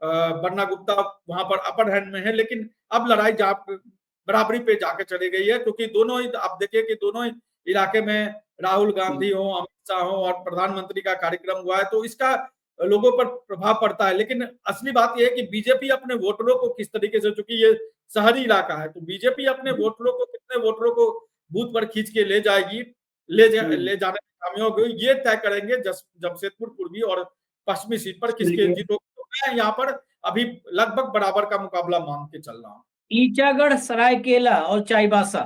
बन्ना गुप्ता वहां पर अपर हैंड में है, लेकिन अब लड़ाई बराबरी पे जाके चली गई है, क्योंकि दोनों ही, आप देखिए कि दोनों ही इलाके में राहुल गांधी हो, अमित शाह हो, और प्रधानमंत्री का कार्यक्रम हुआ है, तो इसका लोगों पर प्रभाव पड़ता है। लेकिन असली बात यह है कि बीजेपी अपने वोटरों को किस तरीके से, चूंकि ये शहरी इलाका है, तो बीजेपी अपने वोटरों को, कितने वोटरों को बूथ पर खींच के ले जाएगी, ले जाने में कामयाब होगी, ये तय करेंगे जमशेदपुर पूर्वी और पश्चिमी सीट पर किसके जीत होगी। तो मैं यहाँ पर अभी लगभग बराबर का मुकाबला मान के चल रहा हूँ। ईचागढ़, सरायकेला और चाईबासा।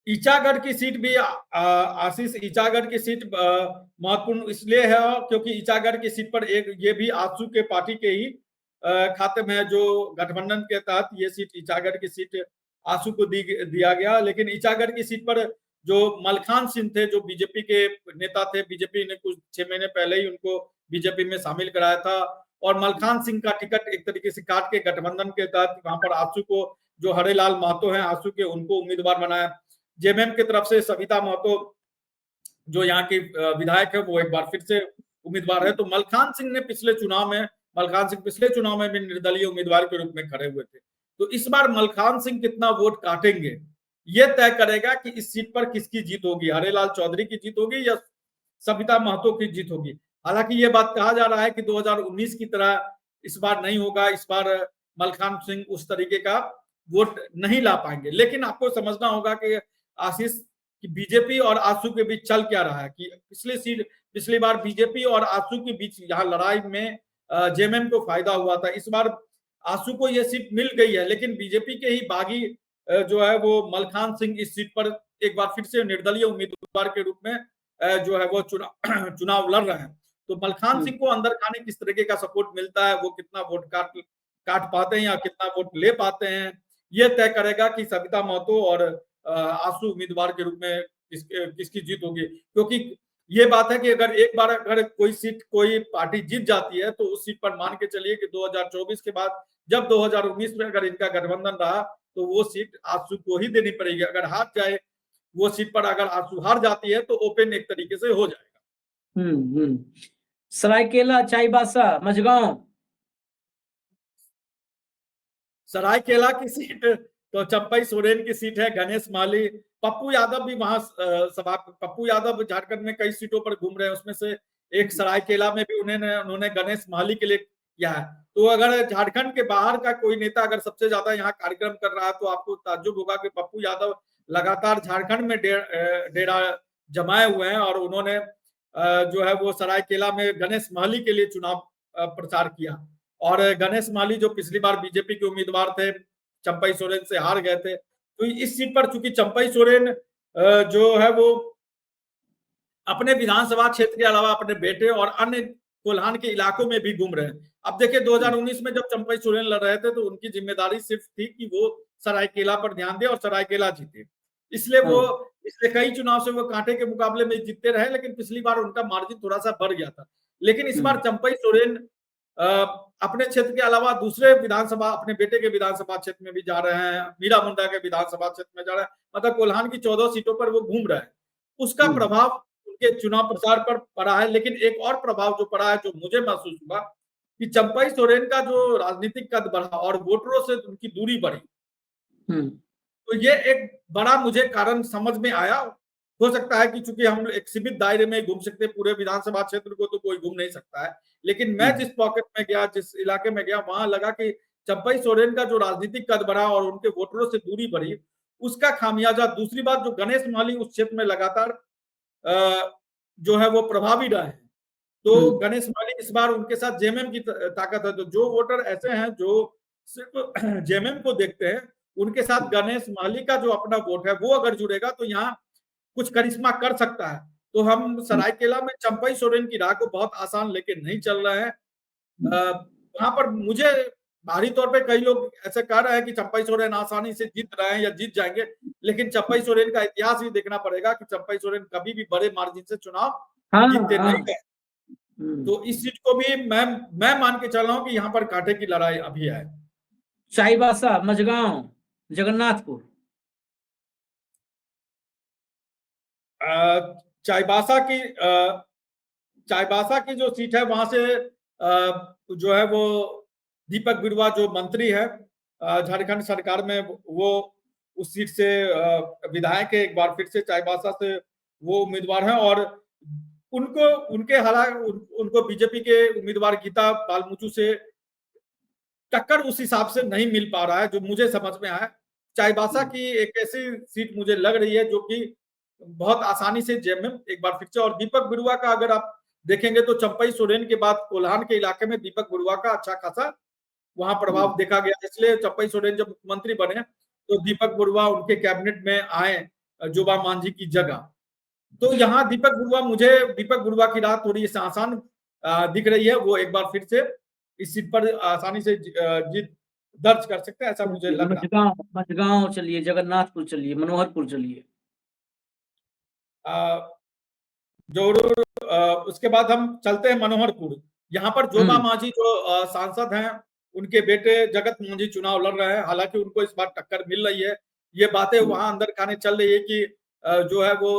ईचागढ़ की सीट भी आशीष, ईचागढ़ की सीट महत्वपूर्ण इसलिए है क्योंकि ईचागढ़ की सीट पर एक, ये भी आजसू के पार्टी के ही खाते में है, जो गठबंधन के तहत ये सीट, ईचागढ़ की सीट आजसू को दिया गया। लेकिन ईचागढ़ की सीट पर जो मलखान सिंह थे, जो बीजेपी के नेता थे, बीजेपी ने कुछ 6 महीने पहले ही उनको बीजेपी में शामिल कराया था, और मलखान सिंह का टिकट एक तरीके से काट के गठबंधन के तहत वहां पर आजसू को, जो हरेलाल महतो हैं आजसू के, उनको उम्मीदवार बनाया। जेएमएम की तरफ से सविता महतो, जो यहाँ की विधायक है, वो एक बार फिर से उम्मीदवार है। तो मलखान सिंह पिछले चुनाव में भी निर्दलीय उम्मीदवार के रूप में खड़े हुए थे। तो इस बार मलखान सिंह कितना वोट काटेंगे, ये तय करेगा कि इस सीट पर किसकी जीत होगी, हरेलाल चौधरी की जीत होगी या सविता महतो की जीत होगी। हालांकि ये बात कहा जा रहा है कि 2019 की तरह इस बार नहीं होगा, इस बार मलखान सिंह उस तरीके का वोट नहीं ला पाएंगे। लेकिन आपको समझना होगा कि आशीष, कि बीजेपी और आजसू के बीच चल क्या रहा है, कि पिछली बार बीजेपी और आजसू के बीच यहाँ लड़ाई में जेएमएम को फायदा हुआ था। इस बार आजसू को यह सीट मिल गई है, लेकिन बीजेपी के ही बागी जो है वो मलखान सिंह इस सीट पर एक बार फिर से निर्दलीय उम्मीदवार के रूप में जो है वो चुनाव लड़ रहे हैं। तो मलखान सिंह को अंदर खाने किस तरीके का सपोर्ट मिलता है, वो कितना वोट काट पाते हैं या कितना वोट ले पाते हैं, ये तय करेगा कि सविता महतो और आजसू उम्मीदवार के रूप में किसकी जीत होगी। क्योंकि ये बात है कि अगर कोई पार्टी जीत जाती है, तो उस सीट पर मान के चलिए कि 2024 के बाद, जब 2019 में अगर इनका गठबंधन रहा, तो वो सीट आजसू को ही देनी पड़ेगी। अगर हार जाए वो सीट पर, अगर आजसू हार जाती है, तो ओपन एक तरीके से हो जाएगा। सरायकेला, चाईबासा, मझगांव। सरायकेला की सीट तो चंपई सोरेन की सीट है, गणेश माली, पप्पू यादव भी वहां पप्पू यादव झारखंड में कई सीटों पर घूम रहे हैं, उसमें से एक सरायकेला में भी उन्होंने गणेश महली के लिए किया है। तो अगर झारखंड के बाहर का कोई नेता अगर सबसे ज्यादा यहाँ कार्यक्रम कर रहा है तो आपको ताज्जुब होगा कि पप्पू यादव लगातार झारखंड में डेरा जमाए हुए हैं, और उन्होंने जो है वो सरायकेला में गणेश महली के लिए चुनाव प्रचार किया। और गणेश महली जो पिछली बार बीजेपी के उम्मीदवार थे, चंपई सोरेन से हार गए थे, तो इस सीट पर चूंकि चंपई सोरेन जो है वो अपने विधानसभा क्षेत्र के अलावा अपने बेटे और अन्य कोल्हान के इलाकों में भी घूम रहे हैं। अब देखिए 2019 में जब चंपई सोरेन लड़ रहे थे तो उनकी जिम्मेदारी सिर्फ थी कि वो सरायकेला पर ध्यान दे और सरायकेला जीते, इसलिए वो इसलिए कई चुनाव से वो कांटे के मुकाबले में जीतते रहे, लेकिन पिछली बार उनका मार्जिन थोड़ा सा बढ़ गया था। लेकिन इस बार चंपई सोरेन अपने क्षेत्र के अलावा दूसरे विधानसभा, अपने बेटे के विधानसभा क्षेत्र में भी जा रहे हैं, मीरा मुंडा के विधानसभा क्षेत्र में जा रहे हैं, मतलब कोल्हान की 14 सीटों पर वो घूम रहे हैं। उसका प्रभाव उनके चुनाव प्रचार पर पड़ा है। लेकिन एक और प्रभाव जो पड़ा है, जो मुझे महसूस हुआ, कि चंपई सोरेन का जो राजनीतिक कद बढ़ा और वोटरों से उनकी दूरी बढ़ी, तो ये एक बड़ा मुझे कारण समझ में आया। हो सकता है कि चूंकि हम एक सीमित दायरे में घूम सकते, पूरे विधानसभा क्षेत्र को तो कोई घूम नहीं सकता है, लेकिन मैं जिस पॉकेट में गया, जिस इलाके में गया, वहां लगा कि चंपई सोरेन का जो राजनीतिक कद बढ़ा और उनके वोटरों से दूरी बढ़ी, उसका खामियाजा दूसरी बात जो गणेश महली उस क्षेत्र में लगातार जो है वो प्रभावी रहे हैं। तो गणेश महली इस बार उनके साथ जेएमएम की ताकत है, तो जो वोटर ऐसे हैं जो सिर्फ जेएमएम को देखते हैं, उनके साथ गणेश महली का जो अपना वोट है वो अगर जुड़ेगा तो यहाँ कुछ करिश्मा कर सकता है। तो हम सरायकेला में चंपई सोरेन की राह को बहुत आसान लेके नहीं चल रहे हैं। वहां पर मुझे बाहरी तौर पे कई लोग ऐसे कह रहे हैं कि चंपई सोरेन आसानी से जीत रहे हैं या जीत जाएंगे, लेकिन चंपई सोरेन का इतिहास ही देखना पड़ेगा कि चंपई सोरेन कभी भी बड़े मार्जिन से चुनाव जीतते नहीं गए। तो इस सीट को भी मैं मान के चल रहा हूँ कि यहाँ पर कांटे की लड़ाई अभी है। चाईबासा, मझगांव, जगन्नाथपुर। चाईबासा की जो सीट है वहां से जो है वो दीपक बिरुवा जो मंत्री है झारखंड सरकार में, वो उस सीट से विधायक है, एक बार फिर से चाईबासा से वो उम्मीदवार हैं, और उनको बीजेपी के उम्मीदवार गीता बालमुचु से टक्कर उस हिसाब से नहीं मिल पा रहा है, जो मुझे समझ में आया। चाईबासा की एक ऐसी सीट मुझे लग रही है जो कि बहुत आसानी से जेएमएम एक बार फिर से, और दीपक बिरुवा का अगर आप देखेंगे तो चंपई सोरेन के बाद कोल्हान के इलाके में दीपक बिरुवा का अच्छा खासा वहां प्रभाव देखा गया, इसलिए चंपई सोरेन जब मुख्यमंत्री बने तो दीपक बिरुवा उनके कैबिनेट में आए जोबा मांझी की जगह। तो यहाँ दीपक बिरुवा की राह थोड़ी आसान दिख रही है, वो एक बार फिर से इस सीट पर आसानी से जीत दर्ज कर सकते हैं, ऐसा मुझे लग रहा है। मझगांव चलिए, जगन्नाथपुर चलिए, मनोहरपुर चलिए। जरूर। उसके बाद हम चलते हैं मनोहरपुर। यहाँ पर जोबा मांझी जो सांसद हैं, उनके बेटे जगत मांझी चुनाव लड़ रहे हैं, हालांकि उनको इस बार टक्कर मिल रही है। ये बातें वहां अंदर खाने चल रही है कि जो है वो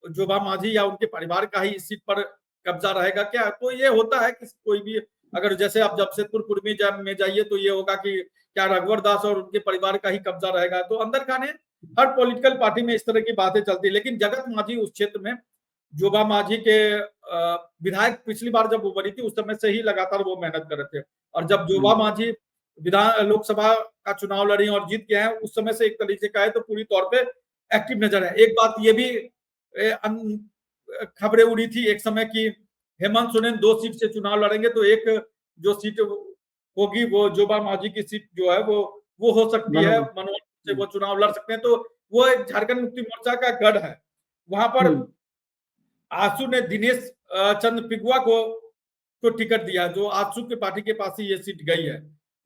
जोबा मांझी या उनके परिवार का ही इस सीट पर कब्जा रहेगा क्या। तो ये होता है कि कोई भी अगर जैसे आप जमशेदपुर पूर्वी में जाइए तो ये होगा कि क्या रघुवर दास और उनके परिवार का ही कब्जा रहेगा। तो अंदर खाने हर पॉलिटिकल पार्टी में इस तरह की बातें चलती है, लेकिन जगत मांझी उस क्षेत्र में जोबा मांझी के विधायक पिछली बार जब वो बनी थी उस समय से ही लगातार वो मेहनत कर रहे थे, और जब जोबा मांझी लोकसभा का चुनाव लड़ी और जीत गए हैं, उस समय से एक तरीके का है तो पूरी तौर पे एक्टिव नजर है। एक बात ये भी खबरें उड़ी थी एक समय की हेमंत सोरेन 2 सीट से चुनाव लड़ेंगे, तो एक जो सीट होगी वो जोबा मांझी की सीट जो है वो हो सकती है, मनोहर से वो चुनाव लड़ सकते हैं। तो वो एक झारखंड मुक्ति मोर्चा का गढ़ है। वहां पर आजसू ने दिनेश चंद्र पिगुआ को टिकट दिया, जो आजसू के पार्टी के पास ही ये सीट गई है।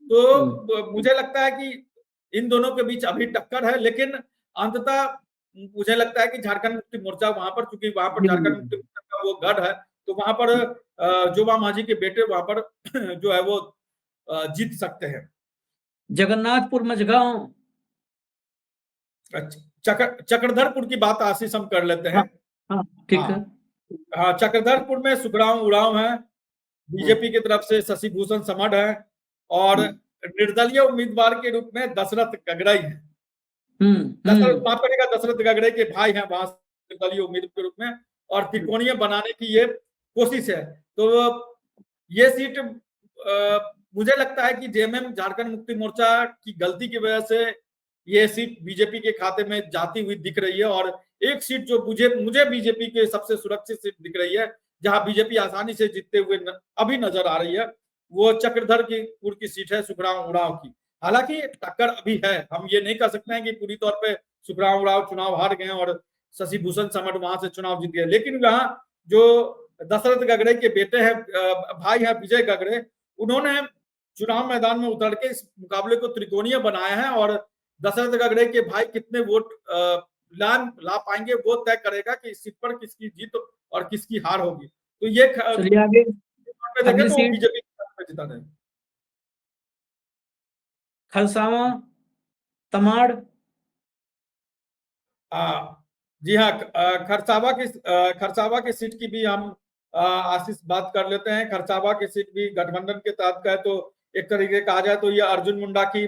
तो मुझे लगता है कि इन दोनों के बीच अभी टक्कर है, लेकिन अंततः मुझे लगता है कि झारखंड मुक्ति मोर्चा वहां पर, क्योंकि वहां पर झारखंड मुक्ति मोर्चा का वो गढ़ है, तो वहां पर जोबा मांझी के बेटे वहां पर जो है वो जीत सकते हैं। जगन्नाथपुर, मझगांव, चक्रधरपुर की बात आशीष हम कर लेते हैं। ठीक है। हाँ, चक्रधरपुर में सुखराम उरांव है, बीजेपी की तरफ से शशि भूषण समढ़ है, और निर्दलीय उम्मीदवार के रूप में दशरथ गगड़ई है। दशरथ गगड़ई के भाई हैं वहां निर्दलीय उम्मीदवार के रूप में, और त्रिकोणीय बनाने की ये कोशिश है। तो ये सीट मुझे लगता है कि जेएमएम झारखंड मुक्ति मोर्चा की गलती की वजह से ये सीट बीजेपी के खाते में जाती हुई दिख रही है। और एक सीट जो मुझे बीजेपी के सबसे सुरक्षित सीट दिख रही है, जहां बीजेपी आसानी से जीतते हुए अभी नजर आ रही है, वो चक्रधरपुर की सीट है सुखराम उरांव की। हालांकि टक्कर अभी है, हम ये नहीं कह सकते हैं कि पूरी तौर पे सुखराम उरांव चुनाव हार गए और शशि भूषण समट वहां से चुनाव जीत गए, लेकिन वहां जो दशरथ गगड़े के बेटे हैं, भाई है विजय गगड़े, उन्होंने चुनाव मैदान में उतर के इस मुकाबले को त्रिकोणीय बनाया है। और दशरथ गगड़े के भाई कितने वोट ला पाएंगे, वो तय करेगा कि इस सीट पर किसकी जीत और किसकी हार होगी। तो ये चलिए आगे देखें तो बीजेपी जीता है। खरसावां तमाड़। जी हाँ, खरसावा की सीट की भी हम आशीष बात कर लेते हैं। खरसावा की सीट भी गठबंधन के तहत का है, तो एक तरीके कहा जाए तो ये अर्जुन मुंडा की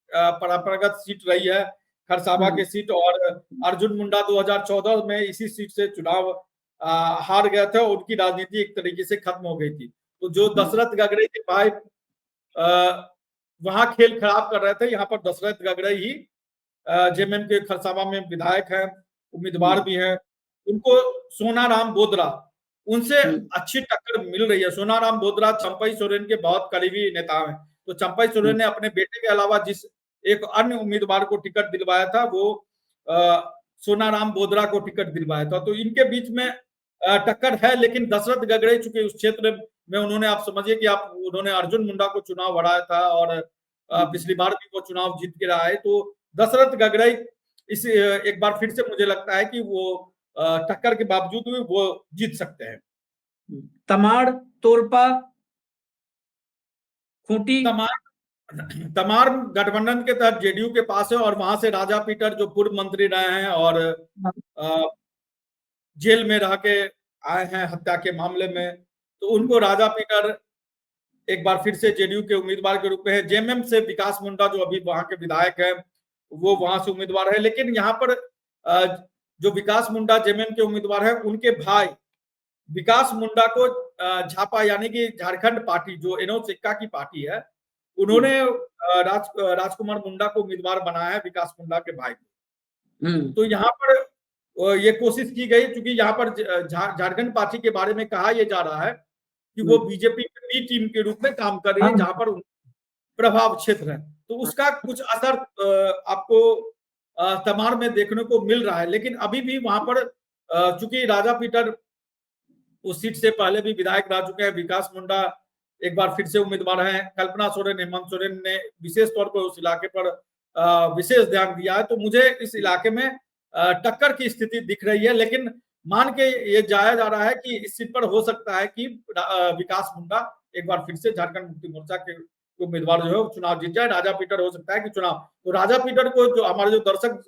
परंपरागत सीट रही है खरसावा की सीट। और अर्जुन मुंडा 2014 में इसी सीट से चुनाव हार गया था, उनकी राजनीति एक तरीके से खत्म हो गई थी। तो जो दशरथ गगड़े के भाई वहां खेल खराब कर रहे थे, यहाँ पर दशरथ गगड़े ही जेएमएम के खरसावा में विधायक हैं, उम्मीदवार भी हैं। उनको सोनाराम बोदरा, उनसे अच्छी टक्कर मिल रही है। सोनाराम बोदरा चंपई सोरेन के बहुत करीबी नेता हैं। तो चंपई सोरेन ने अपने बेटे के अलावा जिस एक अन्य उम्मीदवार को टिकट दिलवाया था, वो सोनाराम बोदरा को टिकट दिलवाया था। तो इनके बीच में टक्कर है, लेकिन दशरथ गगड़े चूंकि उस क्षेत्र में उन्होंने, आप समझिए कि उन्होंने अर्जुन मुंडा को चुनाव हराया था और पिछली बार भी वो चुनाव जीत के रहा है। तो दशरथ गगड़े इस एक बार फिर से मुझे लगता है कि वो टक्कर के बावजूद भी वो जीत सकते हैं। तमाड़ तोरपा खूंटी। तमाड़ गठबंधन के तहत जेडीयू के पास है, और वहां से राजा पीटर जो पूर्व मंत्री रहे हैं और जेल में रह के आए हैं हत्या के मामले में, तो उनको राजा पीटर एक बार फिर से जेडीयू के उम्मीदवार के रूप में है। जेएमएम से विकास मुंडा जो अभी वहां के विधायक है, वो वहां से उम्मीदवार है। लेकिन यहाँ पर जो विकास मुंडा जेएमएम के उम्मीदवार है, उनके भाई विकास मुंडा को झापा यानी कि झारखंड पार्टी जो एनोद सिक्का की पार्टी है, उन्होंने राजकुमार मुंडा को उम्मीदवार बनाया है, विकास मुंडा के भाई को। तो यहाँ पर ये कोशिश की गई, क्योंकि यहाँ पर झारखंड पार्टी के बारे में कहा यह जा रहा है कि वो बीजेपी की बी टीम के रूप में काम कर रही है, जहां पर प्रभाव क्षेत्र है। तो उसका कुछ असर आपको तमाड़ में देखने को मिल रहा है। लेकिन अभी भी वहां पर चूंकि राजा पीटर उस सीट से पहले भी विधायक रह चुके हैं, विकास मुंडा एक बार फिर से उम्मीदवार हैं, कल्पना सोरेन, हेमंत सोरेन ने विशेष तौर पर उस इलाके पर विशेष ध्यान दिया है। तो मुझे इस इलाके में टक्कर की स्थिति दिख रही है। लेकिन मान के ये जाया जा रहा है कि इस सीट पर हो सकता है कि विकास मुंडा एक बार फिर से झारखंड मुक्ति मोर्चा के उम्मीदवार जो है चुनाव जीत जाए। राजा पीटर हो सकता है कि चुनाव, तो राजा पीटर को जो हमारे जो दर्शक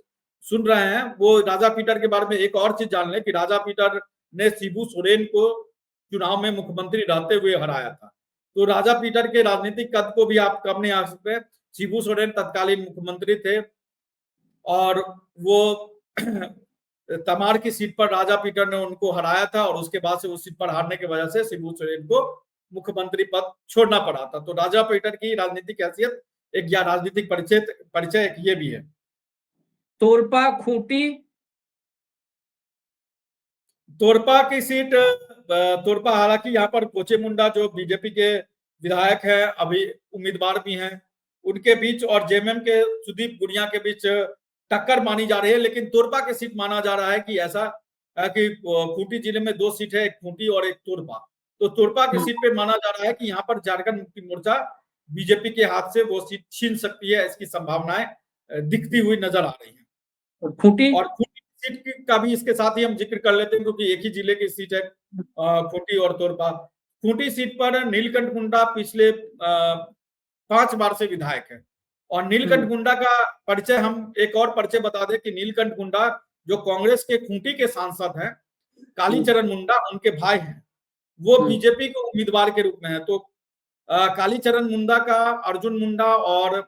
सुन रहे हैं, वो राजा पीटर के बारे में एक और चीज जान ले कि राजा पीटर ने शिबू सोरेन को चुनाव में मुख्यमंत्री रहते हुए हराया था। तो राजा पीटर के राजनीतिक कद को भी आप कम नहीं आ सकते। शिबू सोरेन तत्कालीन मुख्यमंत्री थे और वो तमाड़ की सीट पर राजा पीटर ने उनको हराया था, और उसके बाद से उस सीट पर हारने की वजह से शिबू सोरेन को मुख्यमंत्री पद छोड़ना पड़ा था। तो राजा पीटर की राजनीतिक हैसियत एक या राजनीतिक परिचय एक ये भी है। तोरपा खूंटी। तोरपा की सीट, तोरपा हालांकि यहाँ पर कोचे मुंडा जो बीजेपी के विधायक है, अभी उम्मीदवार भी हैं, उनके बीच और जेएमएम के सुदीप गुड़िया के बीच टक्कर मानी जा रही है। लेकिन तोरपा की सीट माना जा रहा है कि ऐसा कि खूंटी जिले में 2 सीट है, एक खूंटी और एक तोरपा। तो तोरपा की सीट पे माना जा रहा है कि यहाँ पर झारखंड मुक्ति मोर्चा बीजेपी के हाथ से वो सीट छीन सकती है, इसकी संभावनाएं दिखती हुई नजर आ रही है। खूंटी सीट का भी इसके साथ ही हम जिक्र कर लेते हैं, क्योंकि एक ही जिले की सीट है खूंटी और तोरपा। खूंटी सीट पर नीलकंठ मुंडा पिछले 5 बार से विधायक है, और नीलकंठ मुंडा का परिचय हम एक और परिचय बता दें कि नीलकंठ मुंडा जो कांग्रेस के खूंटी के सांसद हैं, कालीचरण मुंडा उनके भाई हैं, वो बीजेपी के उम्मीदवार के रूप में है। तो कालीचरण मुंडा का अर्जुन मुंडा और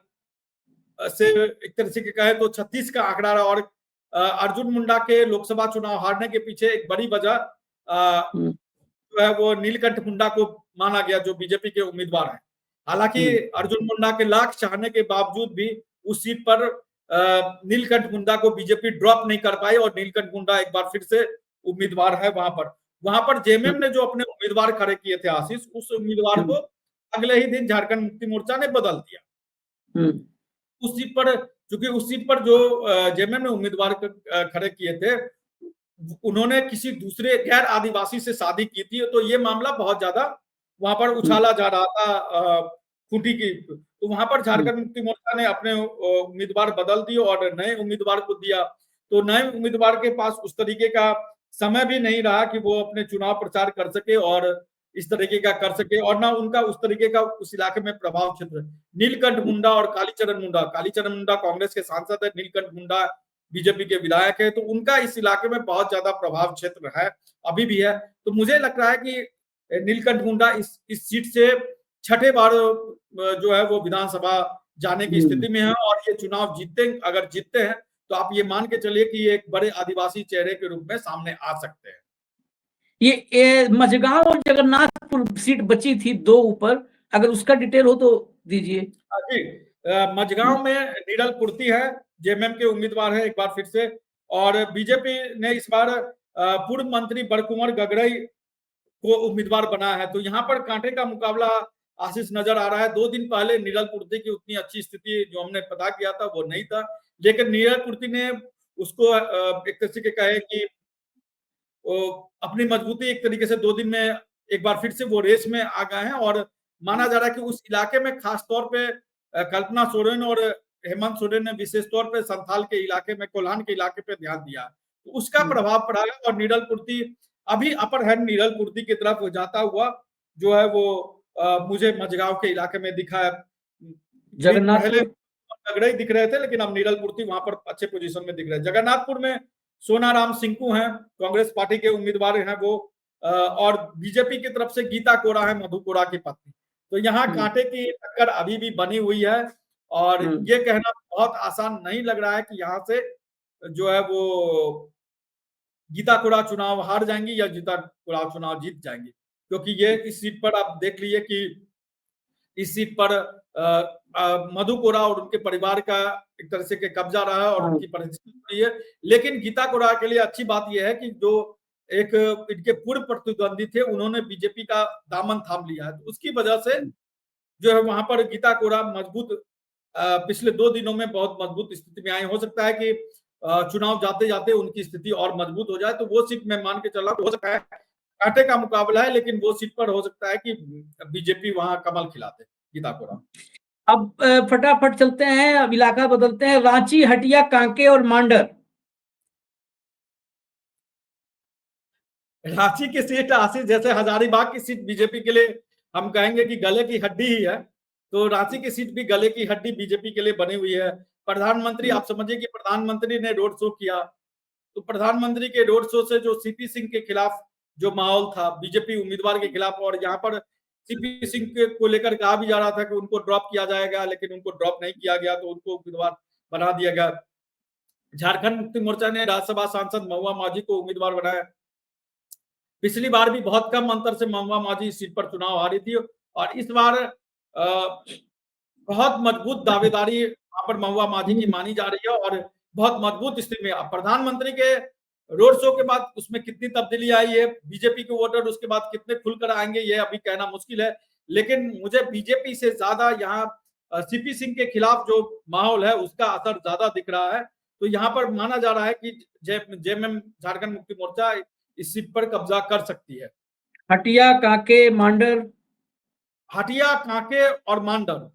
से एक तरह से कहे तो 36 का आंकड़ा रहा, और अर्जुन मुंडा के लोकसभा चुनाव हारने के पीछे एक बड़ी वजह जो है वो नीलकंठ मुंडा को माना गया, जो बीजेपी के उम्मीदवार हैं। हालांकि अर्जुन मुंडा के लाख चाहने के बावजूद भी उस सीट पर नीलकंठ मुंडा को बीजेपी ड्रॉप नहीं कर पाई और नीलकंठ मुंडा एक बार फिर से उम्मीदवार है वहां पर जेएमएम ने जो अपने उम्मीदवार खड़े किए थे आशीष, उस उम्मीदवार को अगले ही दिन झारखंड मुक्ति मोर्चा ने बदल दिया। उस सीट पर, क्योंकि उस सीट पर जो जेएमएम ने उम्मीदवार खड़े किए थे, उन्होंने किसी दूसरे गैर आदिवासी से शादी की थी, तो ये मामला बहुत ज्यादा वहां पर उछाला जा रहा था खूंटी की। तो वहां पर झारखंड मुक्ति मोर्चा ने अपने उम्मीदवार बदल दिए और नए उम्मीदवार को दिया। तो नए उम्मीदवार के पास उस तरीके का समय भी नहीं रहा कि वो अपने चुनाव प्रचार कर सके और इस तरीके का कर सके, और ना उनका उस तरीके का उस इलाके में प्रभाव क्षेत्र। नीलकंठ मुंडा और कालीचरण मुंडा कांग्रेस के सांसद है, नीलकंठ मुंडा बीजेपी के विधायक है, तो उनका इस इलाके में बहुत ज्यादा प्रभाव क्षेत्र है, अभी भी है। तो मुझे लग रहा है कि नीलकंठ मुंडा इस सीट से छठे बार जो है वो विधानसभा जाने की स्थिति में है, और ये चुनाव अगर जीतते हैं तो आप ये मान के चलिए कि ये एक बड़े आदिवासी चेहरे के रूप में सामने आ सकते हैं। ये मझगांव और जगन्नाथपुर सीट बची थी दो ऊपर, अगर उसका डिटेल हो तो दीजिए। जी, मझगांव में नीरल पूर्ति है, जेएमएम के उम्मीदवार है एक बार फिर से, और बीजेपी ने इस बार पूर्व मंत्री बड़कुंवर गगरई को उम्मीदवार बनाया है। तो यहाँ पर कांटे का मुकाबला आशीष नजर आ रहा है। 2 दिन पहले नीरल पूर्ति की उतनी अच्छी स्थिति जो हमने पता किया था वो नहीं था, लेकिन नीरल पूर्ति ने उसको एक तरह से कहे कि अपनी मजबूती एक तरीके से 2 दिन में एक बार फिर से वो रेस में आ गए हैं, और माना जा रहा है कि उस इलाके में खास तौर पे कल्पना सोरेन और हेमंत सोरेन ने विशेष तौर पे संथाल के इलाके में, कोल्हान के इलाके पे ध्यान दिया, तो उसका प्रभाव पड़ा है। और नीरल पूर्ति अभी अपर हैंड नीरल पूर्ति की तरफ जाता हुआ जो है वो मुझे मझगांव के इलाके में दिखा है। पहले तगड़े दिख रहे थे, लेकिन अब नीरल पूर्ति वहां पर अच्छे पोजीशन में दिख रहे हैं। जगन्नाथपुर में सोनाराम सिंकू हैं, कांग्रेस पार्टी के उम्मीदवार हैं वो, और बीजेपी की तरफ से गीता कोरा है, मधु कोरा की पत्नी। तो यहाँ कांटे की टक्कर अभी भी बनी हुई है, और ये कहना बहुत आसान नहीं लग रहा है कि यहाँ से जो है वो गीता कोरा चुनाव हार जाएंगी या गीता कोरा चुनाव जीत जाएंगी, क्योंकि ये इस सीट पर आप देख लीजिए कि इस सीट पर मधु कोरा और उनके परिवार का एक तरह से के कब्जा रहा है और उनकी परिस्थिति रही है। लेकिन गीता कोरा के लिए अच्छी बात यह है कि जो एक इनके पूर्व प्रतिद्वंदी थे, उन्होंने बीजेपी का दामन थाम लिया है, तो उसकी वजह से जो है वहां पर गीता कोरा मजबूत पिछले 2 दिनों में बहुत मजबूत स्थिति में आए। हो सकता है कि चुनाव जाते जाते उनकी स्थिति और मजबूत हो जाए, तो वो सीट में मान के चला, हो सकता है कांटे का मुकाबला है, लेकिन वो सीट पर हो सकता है कि बीजेपी वहां कमल खिलाते गीता कोरा। अब फटाफट चलते हैं, अब इलाका बदलते हैं, रांची, हटिया, कांके और मांडर। रांची की सीट आशीष जैसे हजारीबाग की सीट बीजेपी के लिए हम कहेंगे कि गले की हड्डी ही है, तो रांची की सीट भी गले की हड्डी बीजेपी के लिए बनी हुई है। प्रधानमंत्री, आप समझिए कि प्रधानमंत्री ने रोड शो किया, तो प्रधानमंत्री के रोड शो से जो सीपी सिंह के खिलाफ जो माहौल था बीजेपी उम्मीदवार के खिलाफ, और यहाँ पर सीपी सिंह को लेकर कहा भी जा रहा था कि उनको ड्रॉप किया जाएगा, लेकिन उनको ड्रॉप नहीं किया गया, तो उनको उम्मीदवार बना दिया गया। झारखंड मुक्ति मोर्चा ने राज्यसभा सांसद महुआ माझी को उम्मीदवार बनाया। पिछली बार भी बहुत कम अंतर से महुआ माझी इस सीट पर चुनाव हारी थी, और इस बार बहुत मजबूत दावेदारी वहां पर महुआ माझी की मानी जा रही है, और बहुत मजबूत स्थिति में प्रधानमंत्री के रोड शो के बाद उसमें कितनी तब्दीली आई है, बीजेपी के वोटर उसके बाद कितने खुलकर आएंगे, ये अभी कहना मुश्किल है। लेकिन मुझे बीजेपी से ज्यादा यहाँ सीपी सिंह के खिलाफ जो माहौल है उसका असर ज्यादा दिख रहा है। तो यहाँ पर माना जा रहा है कि जेएमएम झारखंड मुक्ति मोर्चा इस सीट पर कब्जा कर सकती है। हटिया, कांके, मांडर। हटिया, कांके और मांडर,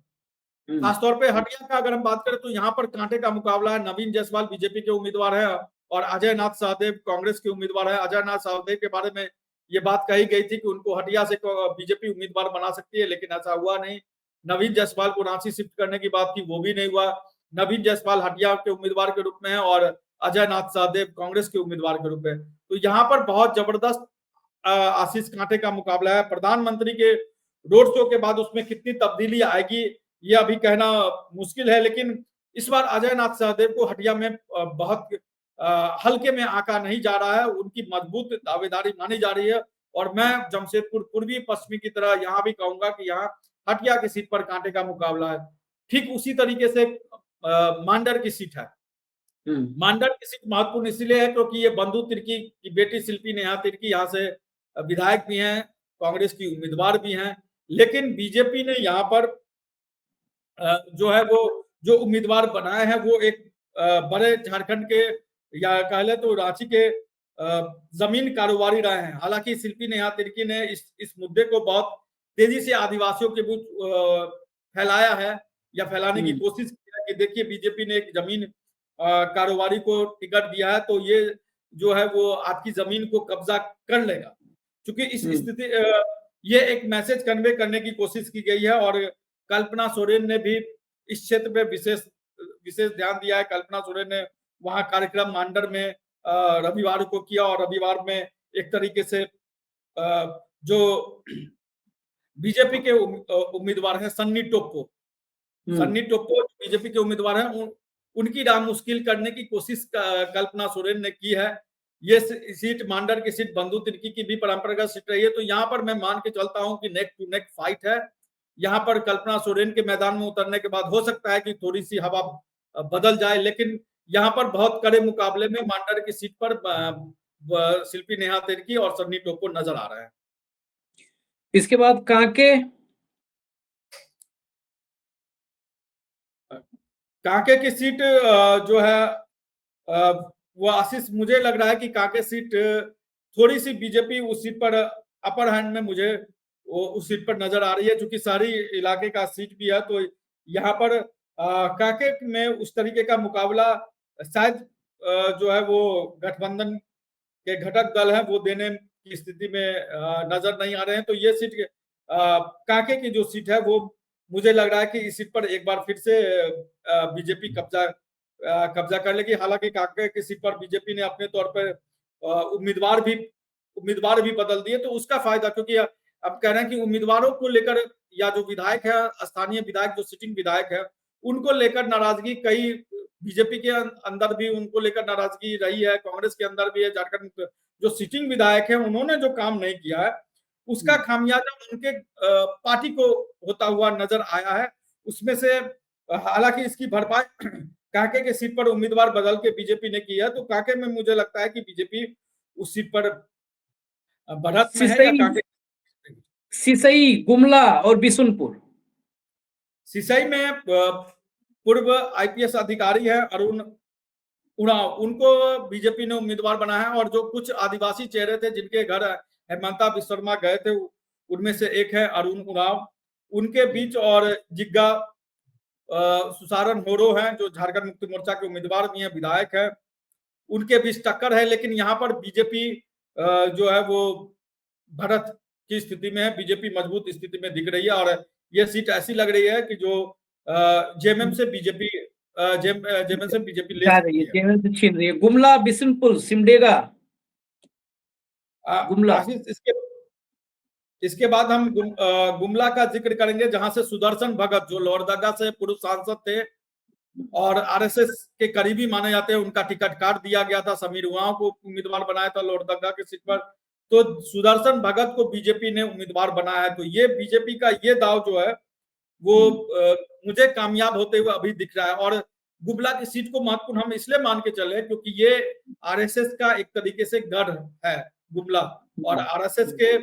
खासतौर पे हटिया का अगर हम बात करें तो यहाँ पर कांटे का मुकाबला है। नवीन जायसवाल बीजेपी के उम्मीदवार है और अजय नाथ सहदेव कांग्रेस के उम्मीदवार है। अजय नाथ सहदेव के बारे में ये बात कही गई थी कि उनको हटिया से बीजेपी उम्मीदवार बना सकती है, लेकिन ऐसा हुआ नहीं। नवीन जायसवाल को रांची शिफ्ट करने की बात थी, वो भी नहीं हुआ। नवीन जायसवाल हटिया के उम्मीदवार के रूप में है और अजय नाथ सहदेव कांग्रेस के उम्मीदवार के रूप में। तो यहाँ पर बहुत जबरदस्त आशीष कांटे का मुकाबला है। प्रधानमंत्री के रोड शो के बाद उसमें कितनी तब्दीली आएगी ये अभी कहना मुश्किल है, लेकिन इस बार अजय नाथ सहदेव को हटिया में बहुत हल्के में आंका नहीं जा रहा है। उनकी मजबूत दावेदारी मानी जा रही है और मैं जमशेदपुर पूर्वी पश्चिमी की तरह यहाँ भी कहूंगा कि यहाँ हटिया की सीट पर कांटे का मुकाबला है। ठीक उसी तरीके से मांडर की सीट है। मांडर की सीट महत्वपूर्ण इसलिए है क्योंकि ये बंधु तिर्की की बेटी शिल्पी नेहा तिर्की यहाँ से विधायक भी हैं, कांग्रेस की उम्मीदवार भी हैं, लेकिन बीजेपी ने यहाँ पर जो है वो जो उम्मीदवार बनाए हैं वो एक बड़े झारखंड के या कह ले तो रांची के जमीन कारोबारी रहे हैं। हालांकि शिल्पी नेहा तिर्की ने इस मुद्दे को बहुत तेजी से आदिवासियों के बीच फैलाया है या फैलाने की कोशिश की है कि देखिए बीजेपी ने एक जमीन कारोबारी को टिकट दिया है तो ये जो है वो आपकी जमीन को कब्जा कर लेगा। क्योंकि इस स्थिति ये एक मैसेज कन्वे करने की कोशिश की गई है और कल्पना सोरेन ने भी इस क्षेत्र में विशेष ध्यान दिया है। कल्पना सोरेन ने वहां कार्यक्रम मांडर में रविवार को किया और रविवार में एक तरीके से जो बीजेपी के उम्मीदवार हैं सन्नी टोप्पो बीजेपी के उम्मीदवार हैं, उनकी राह मुश्किल करने की कोशिश कल्पना सोरेन ने की है। ये सीट मांडर की सीट बंधु तिर्की की भी परंपरागत सीट रही है, तो यहाँ पर मैं मान के चलता हूं कि नेक टू नेक फाइट है। यहाँ पर कल्पना सोरेन के मैदान में उतरने के बाद हो सकता है कि थोड़ी सी हवा बदल जाए, लेकिन यहाँ पर बहुत कड़े मुकाबले में मांडर की सीट पर शिल्पी नेहा तिर्की और सन्नी टोप्पो नजर आ रहे हैं। इसके बाद कांके की सीट जो है वो आशीष, मुझे लग रहा है कि कांके सीट थोड़ी सी बीजेपी उस सीट पर अपर हैंड में मुझे वो उस सीट पर नजर आ रही है, क्योंकि शहरी इलाके का सीट भी है। तो यहाँ पर कांके में उस तरीके का मुकाबला शायद जो है वो गठबंधन के घटक दल है वो देने की स्थिति में नजर नहीं आ रहे हैं। तो ये सीट कांके की जो सीट है वो मुझे लग रहा है कि इस सीट पर एक बार फिर से बीजेपी कब्जा कर लेगी। हालांकि कांके की सीट पर बीजेपी ने अपने तौर पर उम्मीदवार भी बदल दिए, तो उसका फायदा, क्योंकि अब कह रहे हैं कि उम्मीदवारों को लेकर या जो विधायक है, स्थानीय विधायक जो सिटिंग विधायक है, उनको लेकर नाराजगी कई बीजेपी के अंदर भी उनको लेकर नाराजगी रही है, कांग्रेस के अंदर भी है। झारखंड जो सिटिंग विधायक है उन्होंने जो काम नहीं किया है उसका खामियाजा उनके पार्टी को होता हुआ नजर आया है। उसमें से हालांकि इसकी भरपाई कांके के सीट पर उम्मीदवार बदल के बीजेपी ने की है, तो कांके में मुझे लगता है कि बीजेपी उस सीट पर बढ़त में है। या कांके सिसई, गुमला और बिशुनपुर। सिसई में पूर्व आईपीएस अधिकारी है अरुण उरांव, उनको बीजेपी ने उम्मीदवार बनाया है। और जो कुछ आदिवासी चेहरे थे जिनके घर हेमंता विश्वकर्मा गए थे, उनमें से एक है अरुण उरांव। उनके बीच और जिग्गा सुसारन होरो हैं जो झारखंड मुक्ति मोर्चा के उम्मीदवार भी हैं, विधायक है, उनके बीच टक्कर है। लेकिन यहाँ पर बीजेपी जो है वो बढ़त की स्थिति में है, बीजेपी मजबूत स्थिति में दिख रही है। और ये सीट ऐसी लग रही है कि जो जेएमएम से बीजेपी ले सकती है। जेएमएम से छीन रही है। गुमला, बिशुनपुर, सिमडेगा, गुमला। इसके बाद हम गुमला का जिक्र करेंगे, जहां से सुदर्शन भगत जो लोहरदगा से पूर्व सांसद थे और आरएसएस के करीबी माने जाते हैं, उनका टिकट काट दिया गया था। समीर उरांव को उम्मीदवार बनाया था लोहरदगा की सीट पर, तो सुदर्शन भगत को बीजेपी ने उम्मीदवार बनाया है। तो ये बीजेपी का ये दाव जो है वो मुझे कामयाब होते हुए अभी दिख रहा है। और गुमला की सीट को महत्वपूर्ण हम इसलिए मान के चले क्योंकि ये आरएसएस का एक तरीके से गढ़ है गुमला, और आरएसएस के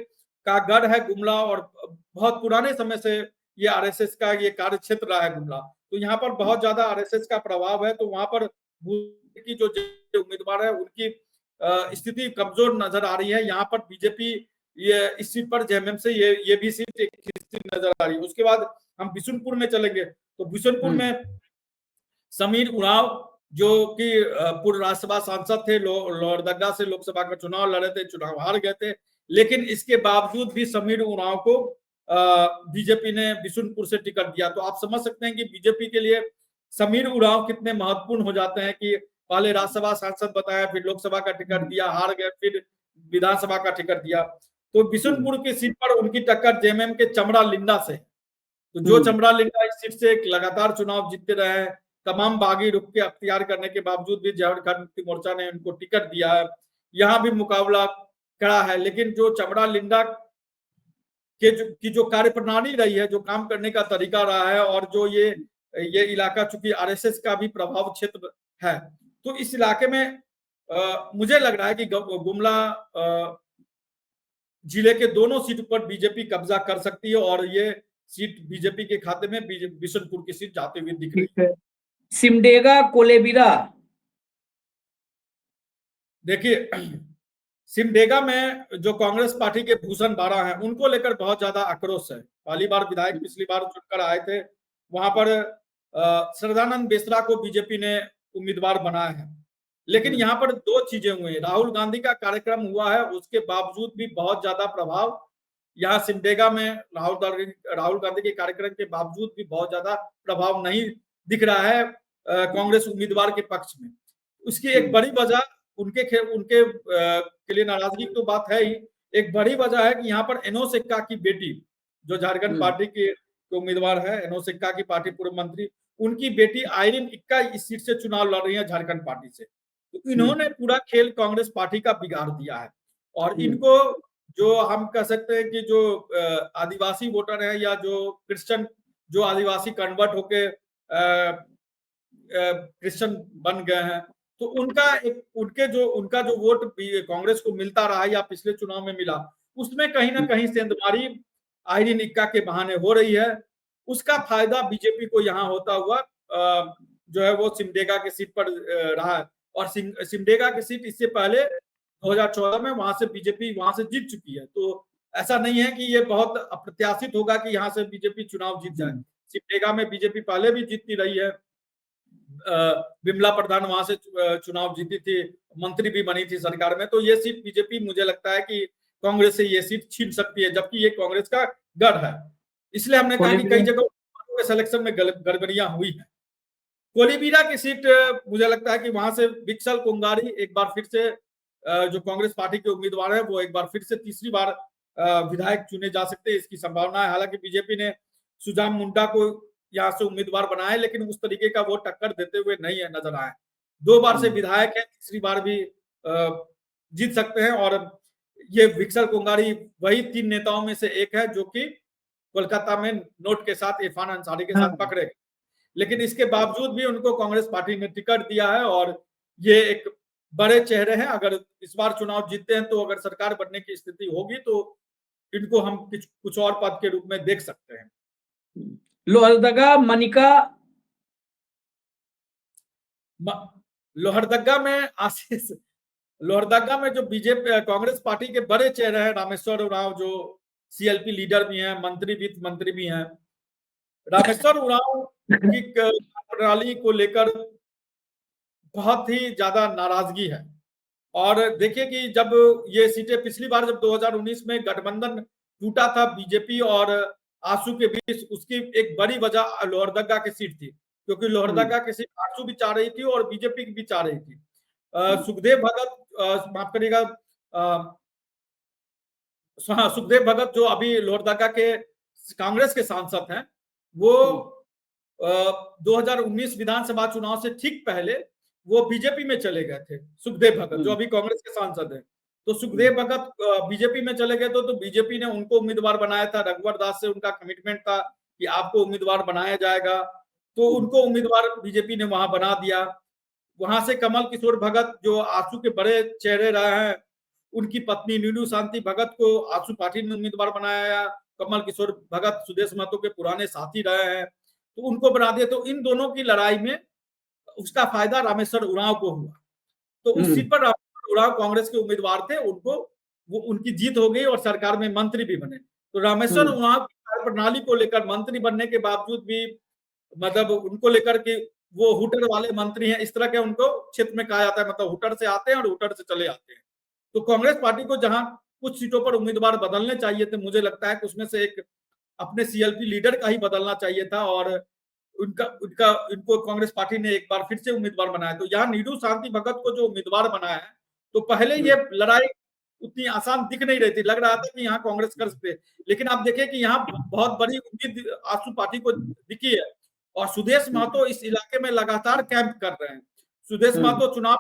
का गढ़ है गुमला, और बहुत पुराने समय से ये आरएसएस का ये कार्य क्षेत्र रहा है गुमला। तो यहाँ पर बहुत ज्यादा आरएसएस का प्रभाव है। तो वहां पर की जो उम्मीदवार है उनकी स्थिति कमजोर नजर आ रही है। यहाँ पर बीजेपी ये इस सीट पर जेएमएम से ये भी सीट नजर आ रही है। उसके बाद हम बिशुनपुर में चलेंगे, तो बिशुनपुर में समीर उरांव जो कि पूर्व राज्यसभा सांसद थे, लोहरदगा से लोकसभा का चुनाव लड़े थे, चुनाव हार गए थे, लेकिन इसके बावजूद भी समीर उरांव को बीजेपी ने बिशुनपुर से टिकट दिया। तो आप समझ सकते हैं कि बीजेपी के लिए समीर उरांव कितने महत्वपूर्ण हो जाते हैं कि पहले राज्यसभा सांसद बताया, फिर लोकसभा का टिकट दिया, हार गए, फिर विधानसभा का टिकट दिया। तो बिशुनपुर की सीट पर उनकी टक्कर जेएमएम के चमड़ा लिंडा से। तो जो चमड़ा लिंडा इस सीट से लगातार चुनाव जीतते रहे हैं, तमाम बागी रुख के अख्तियार करने के बावजूद भी झारखंड मुक्ति मोर्चा ने उनको टिकट दिया है। यहाँ भी मुकाबला कड़ा है, लेकिन जो चमड़ा लिंडा की जो कार्य प्रणाली रही है, जो काम करने का तरीका रहा है, और जो ये इलाका चूंकि आरएसएस का भी प्रभाव क्षेत्र है, तो इस इलाके में मुझे लग रहा है कि गुमला जिले के दोनों सीट पर बीजेपी कब्जा कर सकती है, और ये सीट बीजेपी के खाते में बिशनपुर की सीट जाते हुए दिख रही है। सिमडेगा कोलेबिरा, देखिए सिमडेगा में जो कांग्रेस पार्टी के भूषण बारा हैं, उनको लेकर बहुत ज्यादा आक्रोश है। पहली बार विधायक पिछली बार चुनकर आए थे, वहां पर श्रद्धानंद बेसरा को बीजेपी ने उम्मीदवार बनाया है, लेकिन यहाँ पर दो चीजें हुई। राहुल गांधी का कार्यक्रम हुआ है, उसके बावजूद भी बहुत ज्यादा प्रभाव यहाँ सिमडेगा में राहुल गांधी के कार्यक्रम के बावजूद भी बहुत ज्यादा प्रभाव नहीं दिख रहा है कांग्रेस उम्मीदवार के पक्ष में। उसकी एक बड़ी वजह उनके के लिए नाराजगी की तो बात है ही, एक बड़ी वजह है कि यहाँ पर एनोस एक्का की बेटी, जो झारखंड पार्टी के उम्मीदवार है, एनोस एक्का की पार्टी पूर्व मंत्री, उनकी बेटी आइरिन एक्का इस सीट से चुनाव लड़ रही है झारखंड पार्टी से। तो इन्होंने पूरा खेल कांग्रेस पार्टी का बिगाड़ दिया है, और इनको जो हम कह सकते हैं कि जो आदिवासी वोटर है, या जो क्रिश्चियन, जो आदिवासी कन्वर्ट होके क्रिश्चियन बन गए हैं, तो उनका जो वोट कांग्रेस को मिलता रहा या पिछले चुनाव में मिला, उसमें कहीं ना कहीं सेंधमारी आइरिन एक्का के बहाने हो रही है। उसका फायदा बीजेपी को यहाँ होता हुआ जो है वो सिमडेगा की सीट पर रहा है, और सिमडेगा की सीट इससे पहले 2014 में वहां से बीजेपी वहां से जीत चुकी है। तो ऐसा नहीं है कि ये बहुत अप्रत्याशित होगा कि यहाँ से बीजेपी चुनाव जीत जाए। सिमडेगा में बीजेपी पहले भी जीतती रही है, विमला प्रधान वहां से चुनाव जीती थी, मंत्री भी बनी थी सरकार में। तो ये सीट बीजेपी, मुझे लगता है कि कांग्रेस से ये सीट छीन सकती है, जबकि ये कांग्रेस का गढ़ है। इसलिए हमने कहा कि कई जगह सिलेक्शन में गड़बड़ियां हुई है। कोलीबीरा की सीट मुझे लगता है कि वहां से विक्सल कोंगारी एक बार फिर से जो कांग्रेस पार्टी के उम्मीदवार है, वो एक बार फिर से तीसरी बार विधायक चुने जा सकते हैं, इसकी संभावना है। हालांकि बीजेपी ने सुजाम मुंडा को यहाँ से उम्मीदवार बनाया, लेकिन उस तरीके का वो टक्कर देते हुए नहीं है नजर आए। 2 बार से विधायक है, तीसरी बार भी जीत सकते हैं। और ये विक्सल कोंगारी वही 3 नेताओं में से एक है जो कि कोलकाता में नोट के साथ इरफान अंसारी के साथ पकड़े गए, लेकिन इसके बावजूद भी उनको कांग्रेस पार्टी ने टिकट दिया है, और ये एक बड़े चेहरे हैं। अगर इस बार चुनाव जीतते हैं, तो अगर सरकार बनने की स्थिति होगी, तो इनको हम कुछ और पद के रूप में देख सकते हैं। लोहरदगा मनिका, लोहरदगा में आशीष, लोहरदगा में जो बीजेपी कांग्रेस पार्टी के बड़े चेहरे हैं, रामेश्वर उरांव, जो सीएलपी लीडर भी हैं, वित्त मंत्री भी हैं। रामेश्वर उरांव की प्रणाली को लेकर बहुत ही ज्यादा नाराजगी है। और देखिए कि जब ये सीटें पिछली बार जब 2019 में गठबंधन टूटा था बीजेपी और आसू के बीच, उसकी एक बड़ी वजह लोहरदगा की सीट थी, क्योंकि लोहरदगा की सीट आसू भी चाह रही थी और बीजेपी भी चाह रही थी। सुखदेव भगत, माफ करिएगा, सुखदेव भगत जो अभी लोहरदगा के कांग्रेस के सांसद हैं, वो 2019 विधानसभा चुनाव से ठीक पहले वो बीजेपी में चले गए थे। सुखदेव भगत जो अभी कांग्रेस के सांसद हैं, तो सुखदेव भगत बीजेपी में चले गए तो बीजेपी ने उनको उम्मीदवार बनाया था। रघुवर दास से उनका कमिटमेंट था कि आपको उम्मीदवार बनाया जाएगा, तो उनको उम्मीदवार बीजेपी ने वहां बना दिया। वहां से कमल किशोर भगत जो आसू के बड़े चेहरे रहे हैं, उनकी पत्नी नीलू शांति भगत को आसू पार्टी ने उम्मीदवार बनाया। कमल किशोर भगत सुदेश महतो के पुराने साथी रहे हैं, तो उनको बना दिया। तो इन दोनों की लड़ाई में उसका फायदा रामेश्वर उरांव को हुआ। तो उस सीट पर रामेश्वर उरांव कांग्रेस के उम्मीदवार थे, उनकी जीत हो गई और सरकार में मंत्री भी बने। तो रामेश्वर उरांव की कार्यप्रणाली को लेकर मंत्री बनने के बावजूद भी, मतलब उनको लेकर के वो हुटर वाले मंत्री हैं, इस तरह के उनको क्षेत्र में कहा जाता है, मतलब हुटर से आते हैं और हुटर से चले आते हैं। तो कांग्रेस पार्टी को जहां कुछ सीटों पर उम्मीदवार बदलने चाहिए थे, मुझे लगता है कि उसमें से एक अपने सीएलपी लीडर का ही बदलना चाहिए था, और इनको कांग्रेस पार्टी ने एक बार फिर से उम्मीदवार बनाया। तो यहाँ नीलू शांति भगत को जो उम्मीदवार बनाया है, तो पहले ये लड़ाई उतनी आसान दिख नहीं रही थी, लग रहा था कि यहाँ कांग्रेस कर सकते, लेकिन आप देखिए कि यहाँ बहुत बड़ी उम्मीद आसू पार्टी को दिखी है। और सुदेश महतो इस इलाके में लगातार कैंप कर रहे हैं। सुदेश महतो चुनाव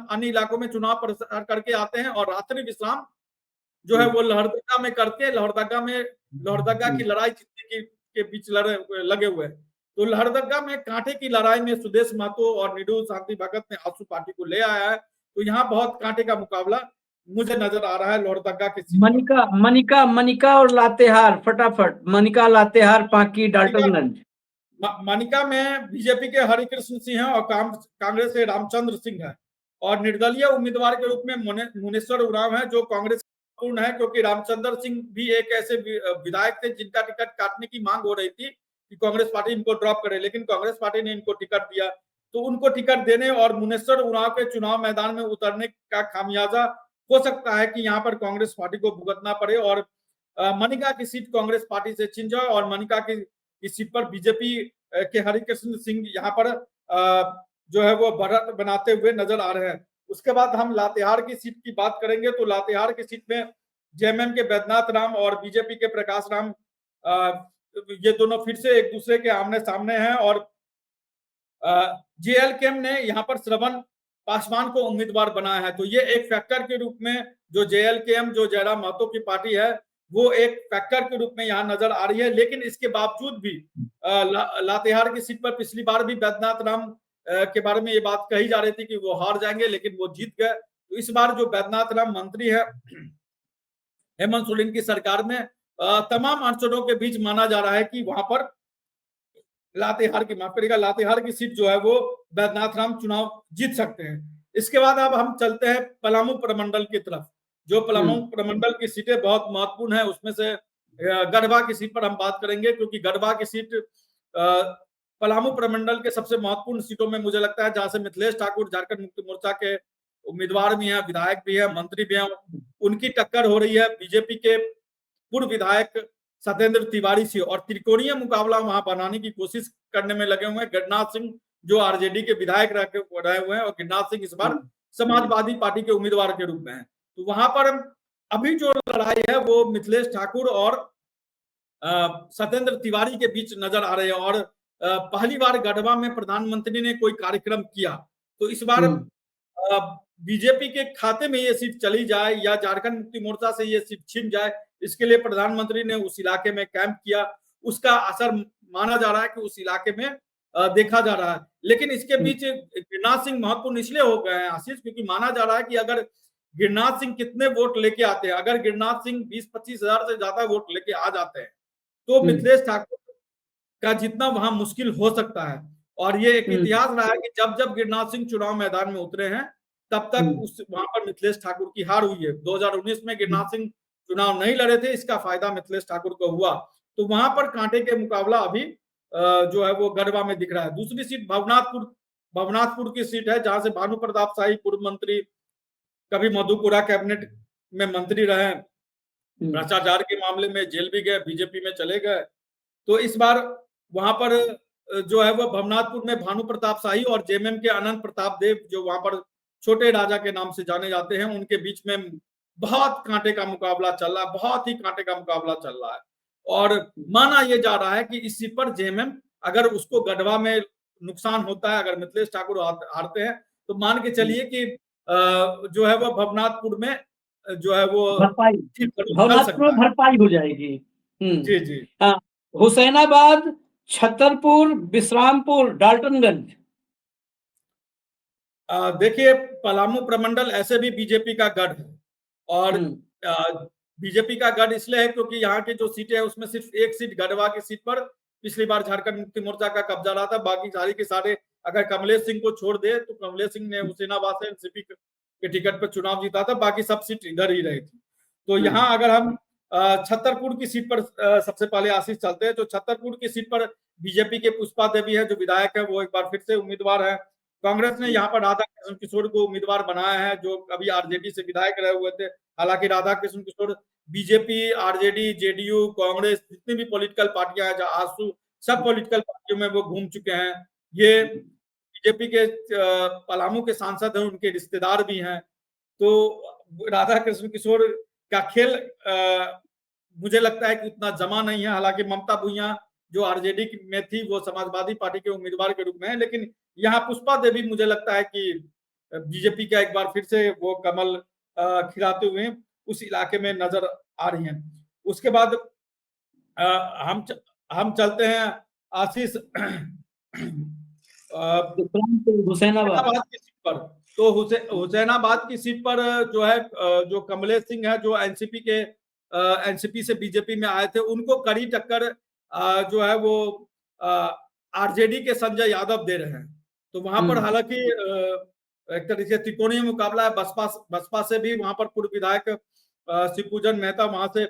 अन्य इलाकों में चुनाव प्रचार करके आते हैं और रात्रि विश्राम जो है वो लोहरदगा में करके लोहरदगा की लड़ाई जीतने के बीच लगे हुए हैं। तो लोहरदगा में कांटे की लड़ाई में सुदेश महतो और निडुल शांति भगत ने आसू पार्टी को ले आया है। तो यहाँ बहुत कांटे का मुकाबला मुझे नजर आ रहा है लोहरदगा के सीट पर। मनिका और लातेहार, फटाफट मनिका, लातेहार, पांकी, डाल्टनगंज। मनिका में बीजेपी के हरिकृष्ण सिंह है और कांग्रेस के रामचंद्र सिंह है, और निर्दलीय उम्मीदवार के रूप में मुनेश्वर उरांव है, जो कांग्रेस पूर्ण है, क्योंकि रामचंद्र सिंह भी एक ऐसे विधायक थे जिनका टिकट काटने की मांग हो रही थी कि कांग्रेस पार्टी इनको ड्रॉप करे, लेकिन कांग्रेस पार्टी ने इनको टिकट दिया। तो उनको टिकट देने और मुनेश्वर उरांव के चुनाव मैदान में उतरने का खामियाजा हो सकता है कि यहाँ पर कांग्रेस पार्टी को भुगतना पड़े और मनिका की सीट कांग्रेस पार्टी से छिन जाए और मनिका की सीट पर बीजेपी के हरिकृष्ण सिंह यहाँ पर जो है वो बढ़त बनाते हुए नजर आ रहे हैं। उसके बाद हम लातेहार की सीट की बात करेंगे। तो लातेहार की सीट में जेएमएम के बैद्यनाथ राम और बीजेपी के प्रकाश राम, ये दोनों फिर से एक दूसरे के आमने सामने हैं, और जेएलकेएम ने यहाँ पर श्रवण पासवान को उम्मीदवार बनाया है। तो ये एक फैक्टर के रूप में जो जेएलकेएम, जो जयराम महतो की पार्टी है, वो एक फैक्टर के रूप में यहाँ नजर आ रही है। लेकिन इसके बावजूद भी लातेहार की सीट पर पिछली बार भी बैद्यनाथ राम के बारे में ये बात कही जा रही थी कि वो हार जाएंगे, लेकिन वो जीत गए। तो इस बार जो बैद्यनाथ राम मंत्री है हेमंत सोरेन की सरकार में, तमाम अड़चनों के बीच माना जा रहा है कि वहां पर लातेहार की सीट जो है वो बैद्यनाथ राम चुनाव जीत सकते हैं। इसके बाद अब हम चलते हैं पलामू प्रमंडल की तरफ। जो पलामू प्रमंडल की सीटें बहुत महत्वपूर्ण है, उसमें से गढ़वा की सीट पर हम बात करेंगे, क्योंकि गढ़वा की सीट पलामू प्रमंडल के सबसे महत्वपूर्ण सीटों में मुझे लगता है, जहां से मिथिलेश ठाकुर झारखंड मुक्ति मोर्चा के उम्मीदवार भी हैं, विधायक भी हैं, मंत्री भी हैं, उनकी टक्कर हो रही है बीजेपी के पूर्व विधायक सत्येंद्र तिवारी से, और त्रिकोणीय मुकाबला वहां बनाने की कोशिश करने में लगे हुए हैं। गिरिनाथ सिंह जो आरजेडी के विधायक रहे हुए हैं, और गिरिनाथ सिंह इस बार समाजवादी पार्टी के उम्मीदवार के रूप में है। तो वहां पर अभी जो लड़ाई है वो मिथिलेश ठाकुर और सत्येंद्र तिवारी के बीच नजर आ रहे हैं। और पहली बार गढ़वा में प्रधानमंत्री ने कोई कार्यक्रम किया, तो इस बार बीजेपी के खाते में ये सीट चली जाए या झारखंड मुक्ति मोर्चा से ये सीट छिन जाए, इसके लिए प्रधानमंत्री ने उस इलाके में कैंप किया। उसका असर माना जा रहा है कि उस इलाके में देखा जा रहा है। लेकिन इसके बीच गिरिनाथ सिंह महत्वपूर्ण इसलिए हो गए हैं आशीष, क्योंकि माना जा रहा है कि अगर गिरिनाथ सिंह कितने वोट लेके आते हैं, अगर गिरिनाथ सिंह 20-25 हजार से ज्यादा वोट लेके आ जाते हैं, तो मिथिलेश ठाकुर का जीतना वहां मुश्किल हो सकता है। और ये एक इतिहास रहा है कि जब जब गिरिनाथ सिंह चुनाव मैदान में उतरे हैं, तब तक वहां पर मिथिलेश ठाकुर की हार हुई है। 2019 में गिरिनाथ सिंह चुनाव नहीं लड़े थे, इसका फायदा मिथिलेश ठाकुर को हुआ। तो वहां पर कांटे के मुकाबला अभी जो है वो गढ़वा में दिख रहा है। दूसरी सीट भवनाथपुर की सीट है, जहां से भानु प्रताप शाही पूर्व मंत्री, कभी मधुपुरा कैबिनेट में मंत्री रहे, भ्रष्टाचार के मामले में जेल भी गए, बीजेपी में चले गए। तो इस बार वहां पर जो है वो भवनाथपुर में भानु प्रताप शाही और जेएमएम के अनंत प्रताप देव, जो वहां पर छोटे राजा के नाम से जाने जाते हैं, उनके बीच में बहुत कांटे का मुकाबला चल रहा है, बहुत ही कांटे का मुकाबला चल रहा है। और माना यह जा रहा है कि इस सीट पर जेएमएम, अगर उसको गढ़वा में नुकसान होता है, अगर मिथिलेश ठाकुर हारते हैं, तो मान के चलिए कि जो है वो भवनाथपुर में जो है वो भरपाई हो जाएगी। जी जी। हुसैनाबाद, छतरपुर, विश्रामपुर, डाल्टनगंज। देखिए, पलामू प्रमंडल ऐसे भी बीजेपी का गढ़ है, और बीजेपी का गढ़ इसलिए है क्योंकि यहाँ की जो सीटें है उसमें सिर्फ एक सीट गढ़वा की सीट पर पिछली बार झारखंड मुक्ति मोर्चा का कब्जा रहा था। बाकी सारी के सारे, अगर कमलेश सिंह को छोड़ दे तो कमलेश सिंह ने हुसैनाबाद से एनसीपी के टिकट पर चुनाव जीता था, बाकी सब सीट इधर ही रही थी। तो यहाँ अगर हम छतरपुर की सीट पर सबसे पहले आशीष चलते हैं, तो छतरपुर की सीट पर बीजेपी के पुष्पा देवी है जो विधायक है, वो एक बार फिर से उम्मीदवार है। कांग्रेस ने यहाँ पर राधा कृष्ण किशोर को उम्मीदवार बनाया है, जो कभी आरजेडी से विधायक रहे हुए थे। हालांकि राधा कृष्ण किशोर बीजेपी, आरजेडी, जेडीयू, कांग्रेस, जितनी भी पॉलिटिकल पार्टियां हैं, आसू, सब पॉलिटिकल पार्टियों में वो घूम चुके हैं। ये बीजेपी के पलामू के सांसद हैं, उनके रिश्तेदार भी हैं। तो राधा कृष्ण किशोर का खेल मुझे लगता है कि उतना जमा नहीं है। हालांकि ममता भुइयां जो आरजेडी में थी, वो समाजवादी पार्टी के उम्मीदवार के रूप में है, लेकिन यहाँ पुष्पा देवी मुझे लगता है कि बीजेपी का एक बार फिर से वो कमल खिलाते हुए उस इलाके में नजर आ रही हैं। उसके बाद हम चलते हैं आशीष हुसैनाबाद की सीट पर। तो हुसैनाबाद की सीट पर जो है जो कमलेश सिंह है, जो एनसीपी से बीजेपी में आए थे, उनको कड़ी टक्कर जो है वो आरजेडी के संजय यादव दे रहे हैं। तो वहां पर हालांकि एक तरीके से त्रिकोणीय मुकाबला है। बसपा से भी वहां पर पूर्व विधायक शिवपूजन मेहता वहां से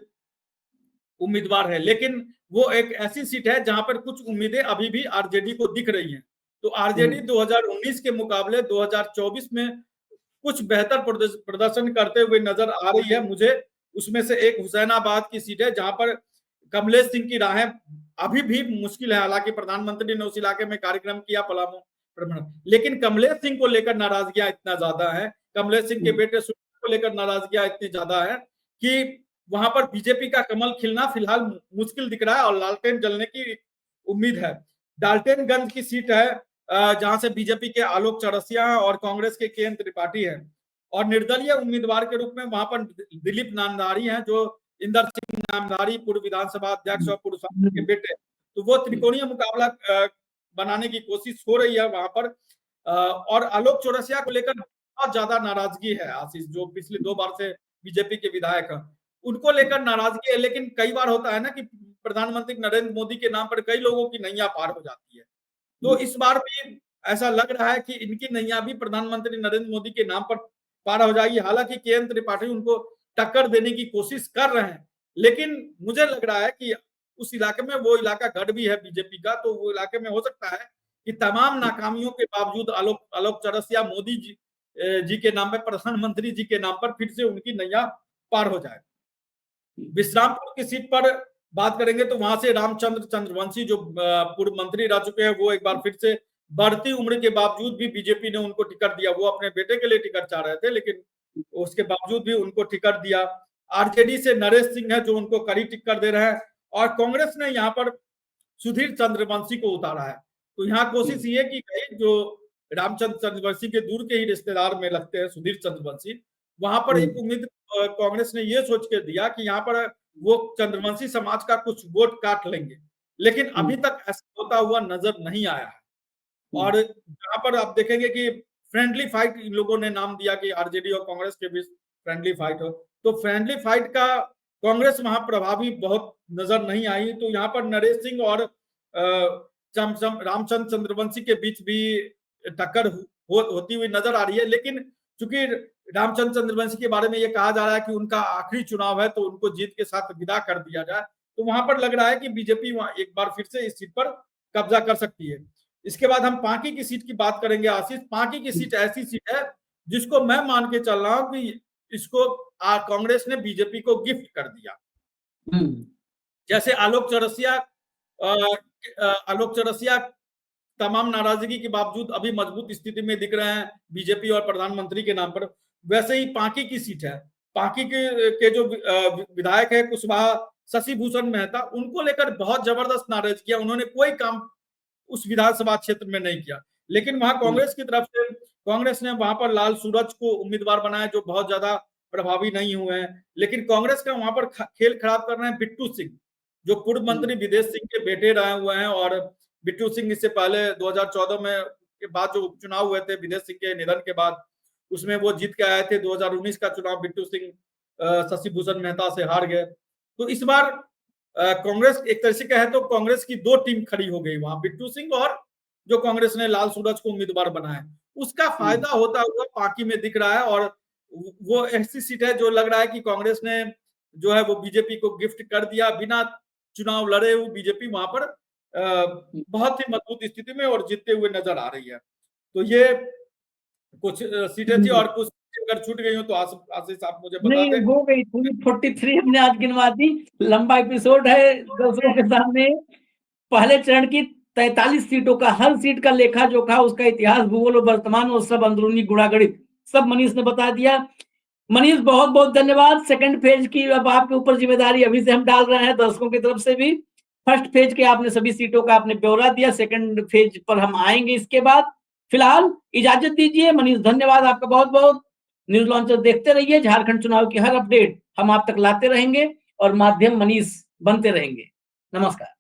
उम्मीदवार है, लेकिन वो एक ऐसी सीट है जहां पर कुछ उम्मीदें अभी भी आरजेडी को दिख रही हैं। तो आरजेडी 2019 के मुकाबले 2024 में कुछ बेहतर प्रदर्शन करते हुए नजर आ रही है मुझे। उसमें से एक हुसैनाबाद की सीट है जहां पर कमलेश सिंह की राहें अभी भी मुश्किल है। हालांकि प्रधानमंत्री ने उस इलाके में कार्यक्रम किया पलामू, लेकिन कमलेश सिंह को लेकर नाराजगियां इतना ज्यादा है, कमलेश सिंह के बेटे को लेकर नाराजगियां इतनी ज्यादा है कि वहां पर बीजेपी का कमल खिलना फिलहाल मुश्किल दिख रहा है और लालटेन जलने की उम्मीद है। डाल्टनगंज की सीट है जहां से बीजेपी के आलोक चौरसिया और कांग्रेस के के एन त्रिपाठी है, और निर्दलीय उम्मीदवार के रूप में वहां पर दिलीप नामधारी हैं, जो इंदर सिंह नामधारी पूर्व विधानसभा अध्यक्ष और पूर्व सांसद के बेटे। तो वो त्रिकोणीय मुकाबला बनाने की कोशिश हो रही है वहां पर। और आलोक चौरसिया को लेकर बहुत ज्यादा नाराजगी है आशीष, जो पिछले 2 बार से बीजेपी के विधायक हैं, उनको लेकर नाराजगी है। लेकिन कई बार होता है ना कि प्रधानमंत्री नरेंद्र मोदी के नाम पर कई लोगों की नैया पार हो जाती है। तो इस बार भी ऐसा लग रहा है कि इनकी नैया भी प्रधानमंत्री नरेंद्र मोदी के नाम पर पार हो जाएगी। हालांकि के एन त्रिपाठी उनको टक्कर देने की कोशिश कर रहे हैं, लेकिन मुझे लग रहा है कि उस इलाके में, वो इलाका गढ़ भी है बीजेपी का, तो वो इलाके में हो सकता है कि तमाम नाकामियों के बावजूद आलोक चौरसिया मोदी जी के नाम पर, प्रधानमंत्री जी के नाम पर फिर से उनकी नैया पार हो जाए। विश्रामपुर की सीट पर बात करेंगे तो वहां से रामचंद्र चंद्रवंशी, जो पूर्व मंत्री रह चुके हैं, वो एक बार फिर से बढ़ती उम्र के बावजूद भी बीजेपी ने उनको टिकट दिया। वो अपने बेटे के लिए टिकट चाह रहे थे, लेकिन उसके बावजूद भी उनको टिकट दिया। आरजेडी से नरेश सिंह है जो उनको कड़ी टिकट दे रहे हैं, और कांग्रेस ने यहाँ पर सुधीर चंद्रवंशी को उतारा है। तो यहाँ कोशिश ये की गई, जो रामचंद्र चंद्रवंशी के दूर के ही रिश्तेदार में लगते हैं सुधीर चंद्रवंशी, वहां पर एक उम्मीद कांग्रेस ने ये सोच के दिया कि यहाँ पर वो चंद्रवंशी समाज का कुछ वोट काट लेंगे, लेकिन अभी तक ऐसा होता हुआ नजर नहीं आया है। और यहाँ पर आप देखेंगे कि फ्रेंडली फाइट इन लोगों ने नाम दिया कि आरजेडी और कांग्रेस के बीच फ्रेंडली फाइट हो, तो फ्रेंडली फाइट का कांग्रेस वहां प्रभावी बहुत नजर नहीं आई। तो यहाँ पर नरेश सिंह और रामचंद्र चंद्रवंशी के बीच भी टक्कर होती हुई नजर आ रही है। लेकिन चूंकि रामचंद्र चंद्रवंशी के बारे में ये कहा जा रहा है कि उनका आखिरी चुनाव है, तो उनको जीत के साथ विदा कर दिया जाए, तो वहां पर लग रहा है कि बीजेपी एक बार फिर से इस सीट पर कब्जा कर सकती है। इसके बाद हम पांकी की सीट की बात करेंगे आशीष। पांकी की सीट ऐसी सीट है जिसको मैं मान के चल रहा हूं कि इसको कांग्रेस ने बीजेपी को गिफ्ट कर दिया। जैसे आलोक चौरसिया तमाम नाराजगी के बावजूद अभी मजबूत स्थिति में दिख रहे हैं बीजेपी और प्रधानमंत्री के नाम पर, वैसे ही पांकी की सीट है। पांकी के जो विधायक है कुशवाहा शशि भूषण मेहता, उनको लेकर बहुत जबरदस्त नाराजगी किया। उन्होंने कोई काम उस विधानसभा क्षेत्र में नहीं किया, लेकिन वहां कांग्रेस की तरफ से कांग्रेस ने वहां पर लाल सूरज को उम्मीदवार बनाया, जो बहुत ज्यादा प्रभावी नहीं हुए हैं। लेकिन कांग्रेस का वहां पर खेल खराब कर रहे हैं बिट्टू सिंह, जो पूर्व मंत्री विदेश सिंह के बेटे रहे हुए हैं। और बिट्टू सिंह इससे पहले 2014 में के बाद जो उपचुनाव हुए थे विदेश सिंह के निधन के बाद, उसमें वो जीत के आए थे। 2019 का चुनाव बिट्टू सिंह शशि भूषण मेहता से हार गए। तो इस बार कांग्रेस एक तरह से कहे तो कांग्रेस की 2 टीम खड़ी हो गई वहां, बिट्टू सिंह और जो कांग्रेस ने लाल सूरज को उम्मीदवार बनाया, उसका फायदा होता हुआ पार्टी में दिख रहा है। और वो ऐसी सीट है जो लग रहा है कि कांग्रेस ने जो है वो बीजेपी को गिफ्ट कर दिया। बिना चुनाव लड़े हुए बीजेपी वहां पर बहुत ही मजबूत स्थिति में और जीतते हुए नजर आ रही है। तो ये कुछ सीटें थी, और कुछ अगर छूट गई हो तो आशीष आप मुझे बता दें। हो गई, 43 हमने आज गिनवा दी। लंबा एपिसोड है दर्शकों के सामने। पहले चरण की 43 सीटों का, हर सीट का लेखा जोखा, उसका इतिहास, भूगोल और वर्तमान और सब अंदरूनी गुणागणित सब मनीष ने बता दिया। मनीष बहुत बहुत धन्यवाद। सेकंड फेज की अब आपके ऊपर जिम्मेदारी अभी से हम डाल रहे हैं, दर्शकों की तरफ से भी। फर्स्ट फेज के आपने सभी सीटों का आपने ब्यौरा दिया, सेकंड फेज पर हम आएंगे इसके बाद। फिलहाल इजाजत दीजिए मनीष, धन्यवाद आपका बहुत बहुत। न्यूज लॉन्चर देखते रहिए, झारखंड चुनाव की हर अपडेट हम आप तक लाते रहेंगे और माध्यम मनीष बनते रहेंगे। नमस्कार।